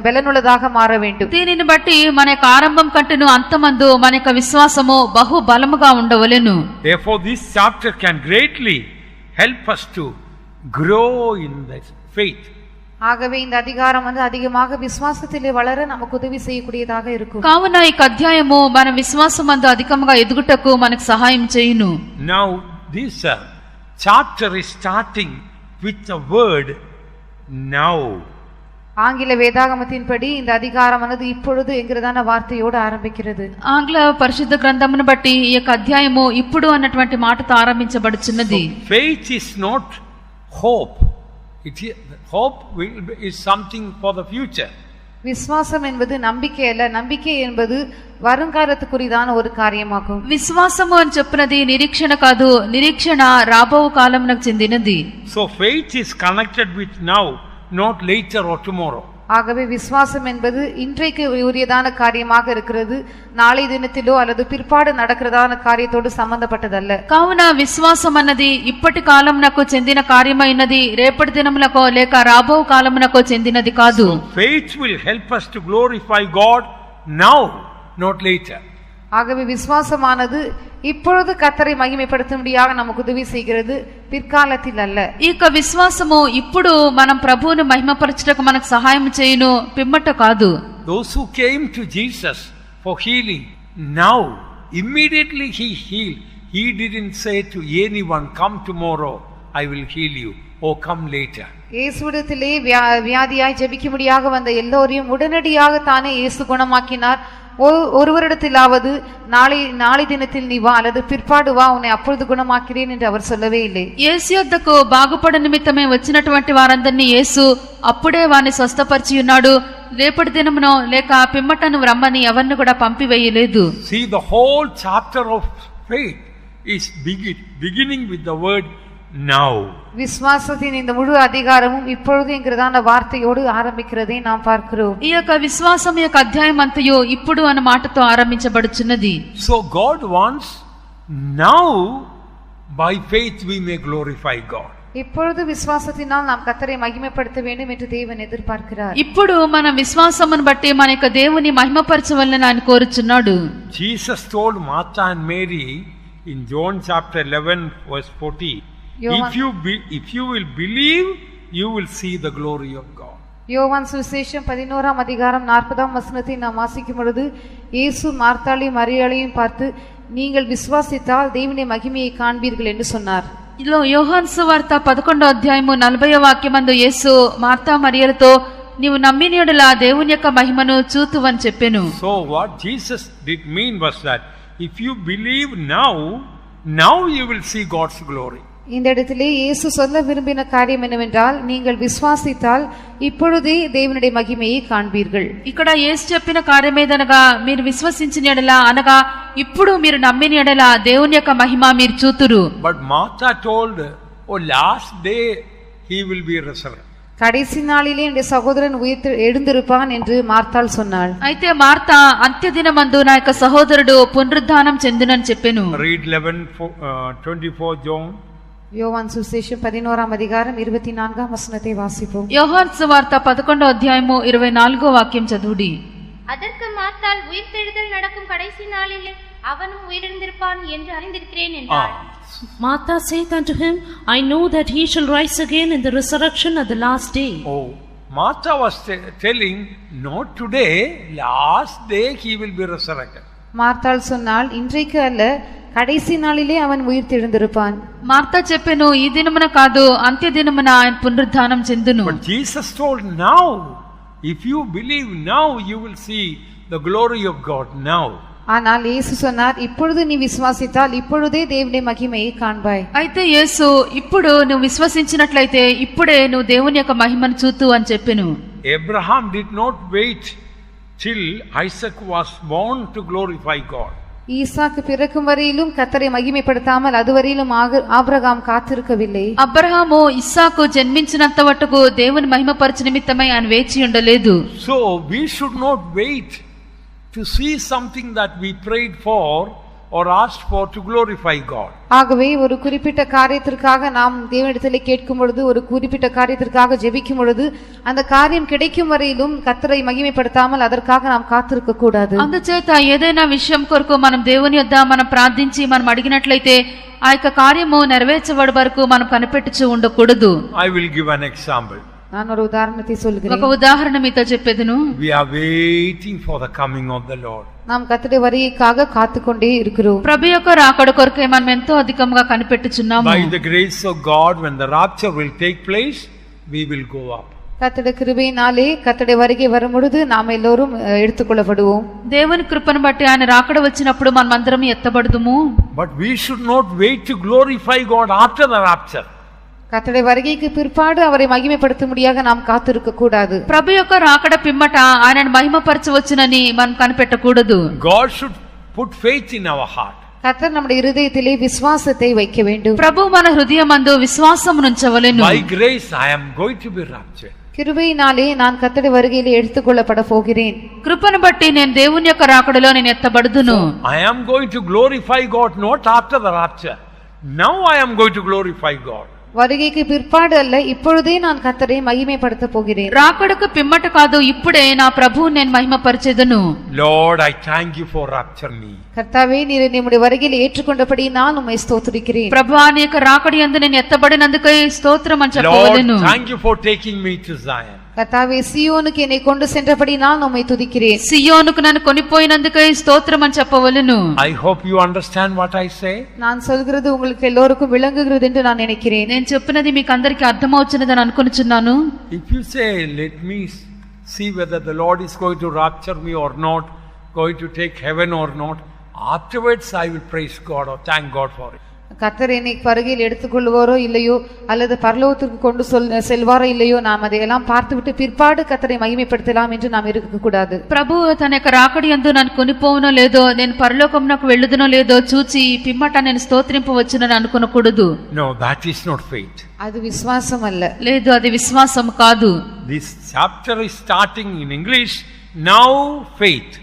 Speaker 2: பலனுள்ளதாக மாற வேண்டும்.
Speaker 3: దీనిని బట్టి మన యొక్క ఆరంభం కంటేను అంతమందు మన యొక్క విశ్వాసము బహు బలముగా ఉండవలెను.
Speaker 1: Therefore this chapter can greatly help us to grow in this faith.
Speaker 2: ஆகவே இந்த அதிகாரம் அதிகமாக விசுவாசத்திலே வளர நமக்கு உதவி செய்யக்கூடியதாக இருக்கும்.
Speaker 3: కావున ఈ అధ్యాయము మన విశ్వాసమందు అధికంగా ఎదుగుటకు మనకు సహాయం చేయును.
Speaker 1: Now this chapter is starting with the word now.
Speaker 2: ஆங்கில வேதாகமத்தின்படி இந்த அதிகாரம் இப்பொழுது என்கிறதான வார்த்தையோடு ஆரம்பிக்கிறது.
Speaker 3: ఆంగ్ల పరిశుద్ధ గ్రంథమును బట్టి ఈ యొక్క అధ్యాయము ఇప్పుడు అన్నటువంటి మాటతో ఆరంభించబడుచున్నది.
Speaker 1: Faith is not hope. Hope is something for the future.
Speaker 2: விசுவாசம் என்பது நம்பிக்கை அல்ல, நம்பிக்கை என்பது வருங்காலத்துக்குரியதான ஒரு காரியமாகும்.
Speaker 3: విశ్వాసము అని చెప్పినది నిరీక్షణ కాదు, నిరీక్షణ రాబో కాలమునకు చెందినది.
Speaker 1: So faith is connected with now, not later or tomorrow.
Speaker 2: ஆகவே விசுவாசம் என்பது இன்றைக்கு உரியதான காரியமாக இருக்கிறது, நாளை தினத்திலோ அல்லது பிற்பாடு நடக்கிறதான காரியத்தோடு சம்பந்தப்பட்டதல்ல.
Speaker 3: కావున విశ్వాసం అన్నది ఇప్పటి కాలమునకు చెందిన కార్యమైనది, రేపటి దినమునకో లేక రాబో కాలమునకో చెందినది కాదు.
Speaker 1: Faith will help us to glorify God now, not later.
Speaker 2: ஆகவே விசுவாசமானது இப்பொழுது கர்த்தரை மகிமைப்படுத்தும்படியாக நமக்கு உதவி செய்கிறது, பிற்காலத்தில் அல்ல.
Speaker 3: ఈ యొక్క విశ్వాసము ఇప్పుడు మనం ప్రభువును మహిమపరచుటకు మనకు సహాయం చేయును, పిమ్మట కాదు.
Speaker 1: Those who came to Jesus for healing, now immediately he healed. He didn't say to anyone, come tomorrow, I will heal you, or come later.
Speaker 2: இயேசுவிடத்திலே வியாதியாய் ஜெபிக்கும்படியாக வந்த எல்லோரையும் உடனடியாக தானே இயேசு குணமாக்கினார். ஒருவரிடத்திலாவது நாளை தினத்தில் நீ வா அல்லது பிற்பாடு வா, உன்னை அப்பொழுது குணமாக்கிறேன் என்று அவர் சொல்லவே இல்லை.
Speaker 3: యేసు యొద్దకు బాగుపడ నిమిత్తమే వచ్చినటువంటి వారందరినీ యేసు అప్పుడే వారిని స్వస్థపరిచి ఉన్నాడు. రేపటి దినమునో లేక పిమ్మటను రమ్మని ఎవరిని కూడా పంపివేయలేదు.
Speaker 1: See, the whole chapter of faith is beginning with the word now.
Speaker 2: விசுவாசத்தின் இந்த முழு அதிகாரமும் இப்பொழுது என்கிறதான வார்த்தையோடு ஆரம்பிக்கிறதை நாம் பார்க்கிறோம்.
Speaker 3: ఈ యొక్క విశ్వాసం యొక్క అధ్యాయం అంతయు ఇప్పుడు అన్న మాటతో ఆరంభించబడుచున్నది.
Speaker 1: So God wants now by faith we may glorify God.
Speaker 2: இப்பொழுது விசுவாசத்தினால் நாம் கர்த்தரை மகிமைப்படுத்த வேண்டும் என்று தேவன் எதிர்பார்க்கிறார்.
Speaker 3: ఇప్పుడు మన విశ్వాసమును బట్టి మన యొక్క దేవుని మహిమపరచవలెనని ఆయన కోరుచున్నాడు.
Speaker 1: Jesus told Martha and Mary in John chapter 11 verse 40, if you will believe, you will see the glory of God.
Speaker 2: யோவான் சுவிசேஷம் 11ஆம் அதிகாரம் 40ஆம் வசனத்தை நாம் வாசிக்கும் பொழுது இயேசு மார்த்தாளையும் மரியாளையும் பார்த்து, நீங்கள் விசுவாசித்தால் தேவனுடைய மகிமையை காண்பீர்கள் என்று சொன்னார்.
Speaker 3: యోహాను సువార్త 11వ అధ్యాయము 40వ వాక్యమందు యేసు మార్తా మరియలతో, నీవు నమ్మిన యెడల దేవుని యొక్క మహిమను చూతువని చెప్పెను.
Speaker 1: So what Jesus did mean was that if you believe now you will see God's glory.
Speaker 2: இந்த இடத்திலே இயேசு சொல்ல விரும்பின காரியம் என்னவென்றால், நீங்கள் விசுவாசித்தால் இப்பொழுதே தேவனுடைய மகிமையை காண்பீர்கள்.
Speaker 3: ఇక్కడ యేసు చెప్పిన కార్యం ఏదనగా, మీరు విశ్వసించిన యెడల అనగా ఇప్పుడు మీరు నమ్మిన యెడల దేవుని యొక్క మహిమ మీరు చూతురు.
Speaker 1: But Martha told, oh last day he will be resurrected.
Speaker 2: கடைசி நாளிலே என் சகோதரன் எழுந்திருப்பான் என்று மார்த்தாள் சொன்னாள்.
Speaker 3: అయితే మార్తా అంత్య దినమందు నా యొక్క సహోదరుడు పునరుద్ధానం చెందునని చెప్పెను.
Speaker 1: Read 11:24 John.
Speaker 2: யோவான் சுவிசேஷம் 11ஆம் அதிகாரம் 24ஆம் வசனத்தை வாசிப்போம்.
Speaker 3: యోహాను సువార్త 11వ అధ్యాయము 24వ వాక్యం చదువుడి.
Speaker 4: அதற்கு மார்த்தாள், உயிர்த்தெழுதல் நடக்கும் கடைசி நாளில் அவனும் உயிரிழந்திருப்பான் என்று அறிந்திருக்கிறேன் என்றாள்.
Speaker 5: Martha saith unto him, I know that he shall rise again in the resurrection at the last day.
Speaker 1: Oh, Martha was telling, not today, last day he will be resurrected.
Speaker 2: மார்த்தாள் சொன்னால், இன்றைக்கு அல்ல, கடைசி நாளிலே அவன் உயிர்த்தெழுந்திருப்பான்.
Speaker 3: మార్తా చెప్పెను, ఈ దినమున కాదు అంత్య దినమున ఆయన పునరుద్ధానం చెందును.
Speaker 1: But Jesus told, now if you believe now you will see the glory of God now.
Speaker 2: ஆனால் இயேசு சொன்னார், இப்பொழுது நீ விசுவாசித்தால் இப்பொழுதே தேவனுடைய மகிமையை காண்பாய்.
Speaker 3: అయితే యేసు, ఇప్పుడు నువ్వు విశ్వసించినట్లయితే ఇప్పుడే నువ్వు దేవుని యొక్క మహిమను చూతు అని చెప్పెను.
Speaker 1: Abraham did not wait till Isaac was born to glorify God.
Speaker 2: ஈசாக்கு பிறக்கும் வரையிலும் கர்த்தரை மகிமைப்படுத்தாமல் அதுவரையிலும் ஆபிரகாம் காத்திருக்கவில்லை.
Speaker 3: అబ్రహాము ఇస్సాకు జన్మించినంత వరకు దేవుని మహిమపరచు నిమిత్తమై ఆయన వేచి ఉండలేదు.
Speaker 1: So we should not wait to see something that we prayed for or asked for to glorify God.
Speaker 2: ஆகவே ஒரு குறிப்பிட்ட காரியத்திற்காக நாம் தேவனிடத்திலே கேட்கும் பொழுது, ஒரு குறிப்பிட்ட காரியத்திற்காக ஜெபிக்கும் பொழுது, அந்த காரியம் கிடைக்கும் வரையிலும் கர்த்தரை மகிமைப்படுத்தாமல் அதற்காக நாம் காத்திருக்க கூடாது.
Speaker 3: అందుచేత ఏదైనా విషయం కొరకు మనం దేవుని యొద్ద మనం ప్రార్థించి మనం అడిగినట్లయితే ఆ యొక్క కార్యము నెరవేర్చబడే వరకు మనం కనిపెట్టుచూ ఉండకూడదు.
Speaker 1: I will give an example.
Speaker 2: நான் ஒரு உதாரணத்தை சொல்கிறேன்.
Speaker 3: ఒక ఉదాహరణ మీతో చెప్పేదను.
Speaker 1: We are waiting for the coming of the Lord.
Speaker 2: நாம் కర్తరుడి వరికగా కాத்துకొండే இருக்கிறோம்.
Speaker 3: ప్రభు యొక్క రాకడ కొరకే మనం ఎంతో అధికంగా కనిపెట్టుచున్నాము.
Speaker 1: By the grace of God, when the rapture will take place, we will go up.
Speaker 2: கர்த்தருடைய கிருபையினாலே கர்த்தருடைய வருகை வரும்பொழுது நாம் எல்லோரும் எடுத்துக்கொள்ளப்படுவோம்.
Speaker 3: దేవుని కృపను బట్టి ఆయన రాకడ వచ్చినప్పుడు మనమందరం ఎత్తబడుదుము.
Speaker 1: But we should not wait to glorify God after the rapture.
Speaker 2: கர்த்தருடைய வருகைக்கு பிற்பாடு அவரை மகிமைப்படுத்தும்படியாக நாம் காத்திருக்க கூடாது.
Speaker 3: ప్రభు యొక్క రాకడ పిమ్మట ఆయనను మహిమపరచవచ్చునని మనం కనిపెట్టకూడదు.
Speaker 1: God should put faith in our heart.
Speaker 2: கர்த்தர் நம்முடைய இருதயத்திலே விசுவாசத்தை வைக்க வேண்டும்.
Speaker 3: ప్రభు మన హృదయమందు విశ్వాసమును ఉంచవలెను.
Speaker 1: By grace I am going to be raptured.
Speaker 2: கிருபையினாலே நான் கர்த்தருடைய வருகையிலே எடுத்துக்கொள்ளப்பட போகிறேன்.
Speaker 3: కృపను బట్టి నేను దేవుని యొక్క రాకడలో నేను ఎత్తబడుదును.
Speaker 1: I am going to glorify God not after the rapture. Now I am going to glorify God.
Speaker 2: வருகைக்கு பிற்பாடு அல்ல, இப்பொழுதே நான் கர்த்தரை மகிமைப்படுத்த போகிறேன்.
Speaker 3: రాకడకు పిమ్మట కాదు, ఇప్పుడే నా ప్రభువు నేను మహిమపరచెదను.
Speaker 1: Lord, I thank you for rapture me.
Speaker 2: கர்த்தாவே, நீர் நம்முடைய வருகையில் ஏற்றுக்கொண்டபடி நான் உம்மை ஸ்தோத்திரிக்கிறேன்.
Speaker 3: ప్రభువా, నీ యొక్క రాకడి యందు నేను ఎత్తబడినందుకై స్తోత్రం అని
Speaker 1: Lord,
Speaker 3: చెప్పవలెను.
Speaker 1: thank you for taking me to Zion.
Speaker 2: கர்த்தாவே, சீயோனுக்கு என்னை கொண்டு சென்றபடி நான் உம்மை துதிக்கிறேன்.
Speaker 3: సియోనుకు నన్ను కొనిపోయినందుకై స్తోత్రం అని చెప్పవలెను.
Speaker 1: I hope you understand what I say.
Speaker 2: நான் சொல்கிறது உங்களுக்கு எல்லோருக்கும் விளங்குகிறது என்று நான் நினைக்கிறேன்.
Speaker 3: నేను చెప్పినది మీకు అందరికీ అర్థమవుతున్నదని అనుకొనుచున్నాను.
Speaker 1: If you say, let me see whether the Lord is going to rapture me or not, going to take heaven or not, afterwards I will praise God or thank God for it.
Speaker 2: கர்த்தர் என்னை வருகையில் எடுத்துக்கொள்வாரோ இல்லையோ அல்லது பரலோகத்திற்கு கொண்டு செல்வாரோ இல்லையோ நாம் அதையெல்லாம் பார்த்துவிட்டு பிற்பாடு கர்த்தரை மகிமைப்படுத்தலாம் என்று நாம் இருக்கக்கூடாது.
Speaker 3: ప్రభు తన యొక్క రాకడి యందు నన్ను కొనిపోవునో లేదో, నేను పరలోకమునకు వెళ్ళుదునో లేదో చూచి పిమ్మట నేను స్తోత్రింపవచ్చునని అనుకొనకూడదు.
Speaker 1: No, that is not faith.
Speaker 2: அது விசுவாசம் அல்ல.
Speaker 3: లేదు, అది విశ్వాసం కాదు.
Speaker 1: This chapter is starting in English, now faith.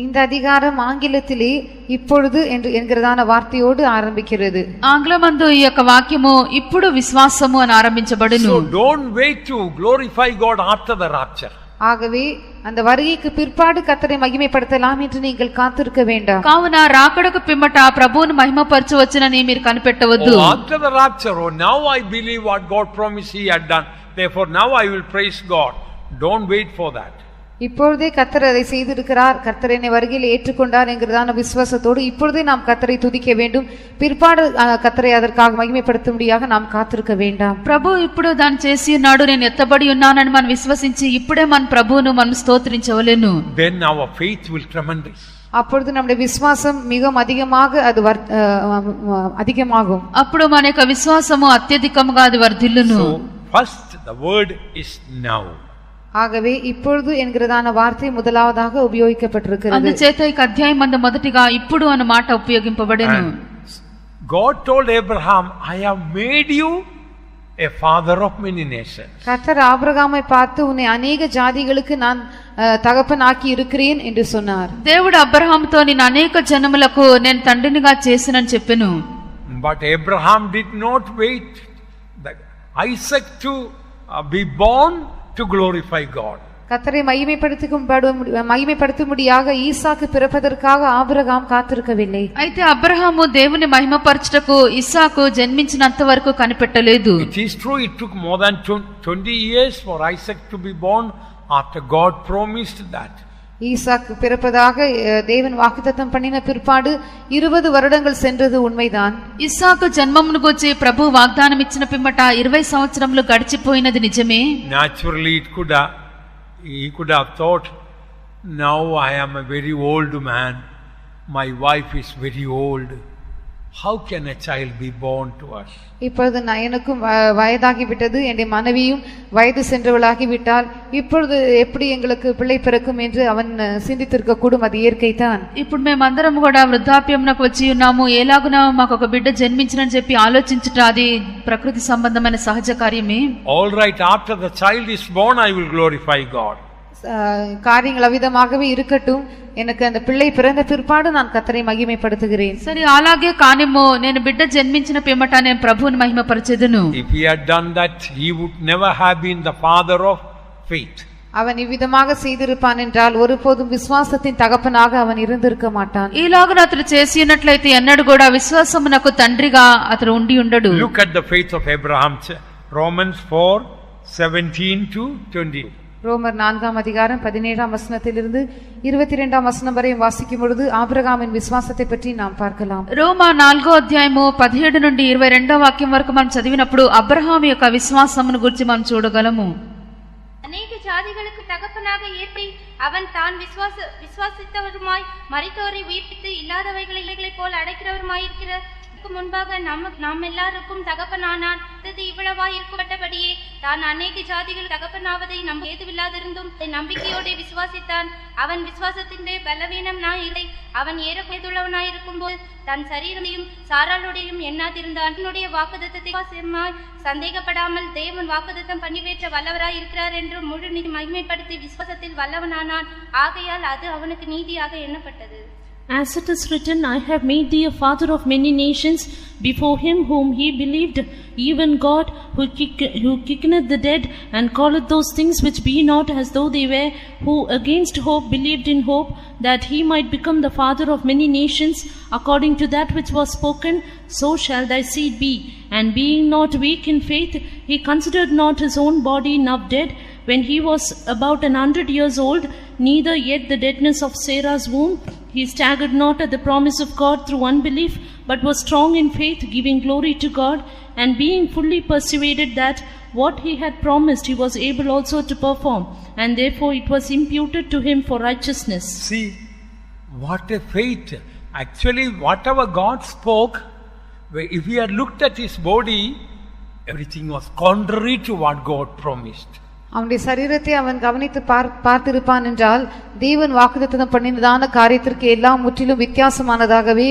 Speaker 2: இந்த அதிகாரம் ஆங்கிலத்திலே இப்பொழுது என்று என்கிறதான வார்த்தையோடு ஆரம்பிக்கிறது.
Speaker 3: ఆంగ్లమందు ఈ యొక్క వాక్యము ఇప్పుడు విశ్వాసము అని ఆరంభించబడును.
Speaker 1: So don't wait to glorify God after the rapture.
Speaker 2: ஆகவே அந்த வருகைக்கு பிற்பாடு கர்த்தரை மகிமைப்படுத்தலாம் என்று நீங்கள் காத்திருக்க வேண்டாம்.
Speaker 3: కావున రాకడకు పిమ్మట ప్రభువును మహిమపరచవచ్చునని మీరు కనిపెట్టవద్దు.
Speaker 1: Oh, after the rapture, oh, now I believe what God promised He had done. Therefore now I will praise God. Don't wait for that.
Speaker 2: இப்பொழுதே கர்த்தர் அதை செய்திருக்கிறார், கர்த்தர் என்னை வருகையில் ஏற்றுக்கொண்டார் என்கிறதான விசுவாசத்தோடு இப்பொழுதே நாம் கர்த்தரை துதிக்க வேண்டும். பிற்பாடு கர்த்தரை அதற்காக மகிமைப்படுத்தும்படியாக நாம் காத்திருக்க வேண்டாம்.
Speaker 3: ప్రభు ఇప్పుడు దాన్ని చేసి ఉన్నాడు, నేను ఎత్తబడి ఉన్నానని మనం విశ్వసించి ఇప్పుడే మన ప్రభువును మనం స్తోత్రించవలెను.
Speaker 1: Then our faith will tremendous.
Speaker 2: அப்பொழுது நம்முடைய விசுவாசம் மிகவும் அதிகமாக அது அதிகமாகும்.
Speaker 3: అప్పుడు మన యొక్క విశ్వాసము అత్యధికముగా అది వర్ధిల్లును.
Speaker 1: So first the word is now.
Speaker 2: ஆகவே இப்பொழுது என்கிறதான வார்த்தை முதலாவதாக உபயோகிக்கப்பட்டிருக்கிறது.
Speaker 3: అందుచేత ఈ అధ్యాయం మందు మొదటిగా ఇప్పుడు అన్న మాట ఉపయోగింపబడెను.
Speaker 1: God told Abraham, I have made you a father of many nations.
Speaker 2: கர்த்தர் ஆபிரகாமை பார்த்து உன்னை अनेक జాతిகளுக்கு நான் தகப்பனாக்கி இருக்கிறேன் என்று சொன்னார்.
Speaker 3: దేవుడు అబ్రహాముతో నేను అనేక జనములకు నేను తండ్రినిగా చేసినని చెప్పెను.
Speaker 1: But Abraham did not wait Isaac to be born to glorify God.
Speaker 2: கர்த்தரை மகிமைப்படுத்தும்படியாக ஈசாக்கு பிறப்பதற்காக ஆபிரகாம் காத்திருக்கவில்லை.
Speaker 3: అయితే అబ్రహాము దేవుని మహిమపరచుటకు ఇస్సాకు జన్మించినంత వరకు కనిపెట్టలేదు.
Speaker 1: It is true, it took more than 20 years for Isaac to be born after God promised that.
Speaker 2: ஈசாக்கு பிறப்பதாக தேவன் வாக்குத்தத்தம் பண்ணின பிற்பாடு 20 வருடங்கள் சென்றது உண்மைதான்.
Speaker 3: ఇస్సాకు జన్మమును గురించి ప్రభు వాగ్దానం ఇచ్చిన పిమ్మట 20 సంవత్సరములు గడిచిపోయినది నిజమే.
Speaker 1: Naturally he could have thought, now I am a very old man, my wife is very old, how can a child be born to us?
Speaker 2: இப்பொழுது எனக்கும் வயதாகிவிட்டது, என்னுடைய மனைவியும் வயது சென்றவளாகிவிட்டால் இப்பொழுது எப்படி எங்களுக்கு பிள்ளை பிறக்கும் என்று அவன் சிந்தித்திருக்க கூடும். அது இயற்கை தான்.
Speaker 3: ఇప్పుడు మేమందరం కూడా వృద్ధాప్యమునకు వచ్చి ఉన్నాము, ఎలాగునా మాకు ఒక బిడ్డ జన్మించినని చెప్పి ఆలోచించుట అది ప్రకృతి సంబంధమైన సహజ కార్యమే.
Speaker 1: All right, after the child is born I will glorify God.
Speaker 2: காரியங்கள் அவிதமாகவே இருக்கட்டும், எனக்கு அந்த பிள்ளை பிறந்த பிற்பாடு நான் கர்த்தரை மகிமைப்படுத்துகிறேன்.
Speaker 3: సరే అలాగే కానిమో, నేను బిడ్డ జన్మించిన పిమ్మట నేను ప్రభువుని మహిమపరచెదను.
Speaker 1: If he had done that, he would never have been the father of faith.
Speaker 2: அவன் இவ்விதமாக செய்திருப்பான் என்றால் ஒருபோதும் விசுவாசத்தின் தகப்பனாக அவன் இருந்திருக்க மாட்டான்.
Speaker 3: ఈలాగున అతడు చేసి ఉన్నట్లయితే ఎన్నడూ కూడా విశ్వాసమునకు తండ్రిగా అతడు ఉండి ఉండడు.
Speaker 1: Look at the faith of Abraham. Romans 4 17 to 20.
Speaker 2: ரோமர் 4ஆம் அதிகாரம் 17ஆம் வசனத்திலிருந்து 22ஆம் வசனம் வரை வாசிக்கும் பொழுது ஆபிரகாமின் விசுவாசத்தை பற்றி நாம் பார்க்கலாம்.
Speaker 3: రోమా 4వ అధ్యాయము 17 నుండి 22వ వాక్యం వరకు మనం చదివినప్పుడు అబ్రహాము యొక్క విశ్వాసమును గురించి మనం చూడగలము.
Speaker 4: அநேக ஜாதிகளுக்கு தகப்பனாக ஏற்பி அவன் தான் விசுவாசித்தவருமாய் மரித்தோரை உயிர்ப்பித்து இல்லாதவைகளைப் போல் அடைக்கிறவருமாயிருக்கிற முன்பாக நாம் எல்லாருக்கும் தகப்பனானான். இது இவ்வளவாய் இருக்கப்பட்டபடியே தான் அநேக ஜாதிகள் தகப்பனாவதை நம்ப ஏதுவில்லாதிருந்தும் நம்பிக்கையோட விசுவாசித்தான். அவன் விசுவாசத்தின் பலவீனம் இல்லை. அவன் ஏறப்பேதுள்ளவனாயிருக்கும் போது தன் சரீரமையும் சாராளுடையும் எண்ணாதிருந்தான். தன்னுடைய வாக்குத்தத்தத்தை சந்தேகப்படாமல் தேவன் வாக்குத்தத்தம் பண்ணிவேற்ற வல்லவராய் இருக்கிறார் என்று முழு மகிமைப்படுத்தி விசுவாசத்தில் வல்லவனானான். ஆகையால் அது அவனுக்கு நீதியாக எண்ணப்பட்டது.
Speaker 5: As it is written, I have made thee a father of many nations, before him whom he believed, even God, who quickeneth the dead, and calleth those things which be not as though they were, who against hope believed in hope, that he might become the father of many nations, according to that which was spoken, so shall thy seed be. And being not weak in faith, he considered not his own body now dead, when he was about 100 years old, neither yet the deadness of Sarah's womb. He staggered not at the promise of God through unbelief, but was strong in faith, giving glory to God, and being fully persuaded that what he had promised he was able also to perform, and therefore it was imputed to him for righteousness.
Speaker 1: See, what a faith. Actually, whatever God spoke, if he had looked at his body, everything was contrary to what God promised.
Speaker 2: அவனுடைய சரீரத்தை அவன் கவனித்து பார்த்திருப்பான் என்றால் தேவன் வாக்குத்தத்தம் பண்ணினதான காரியத்திற்கு எல்லாம் முற்றிலும் வித்தியாசமானதாகவே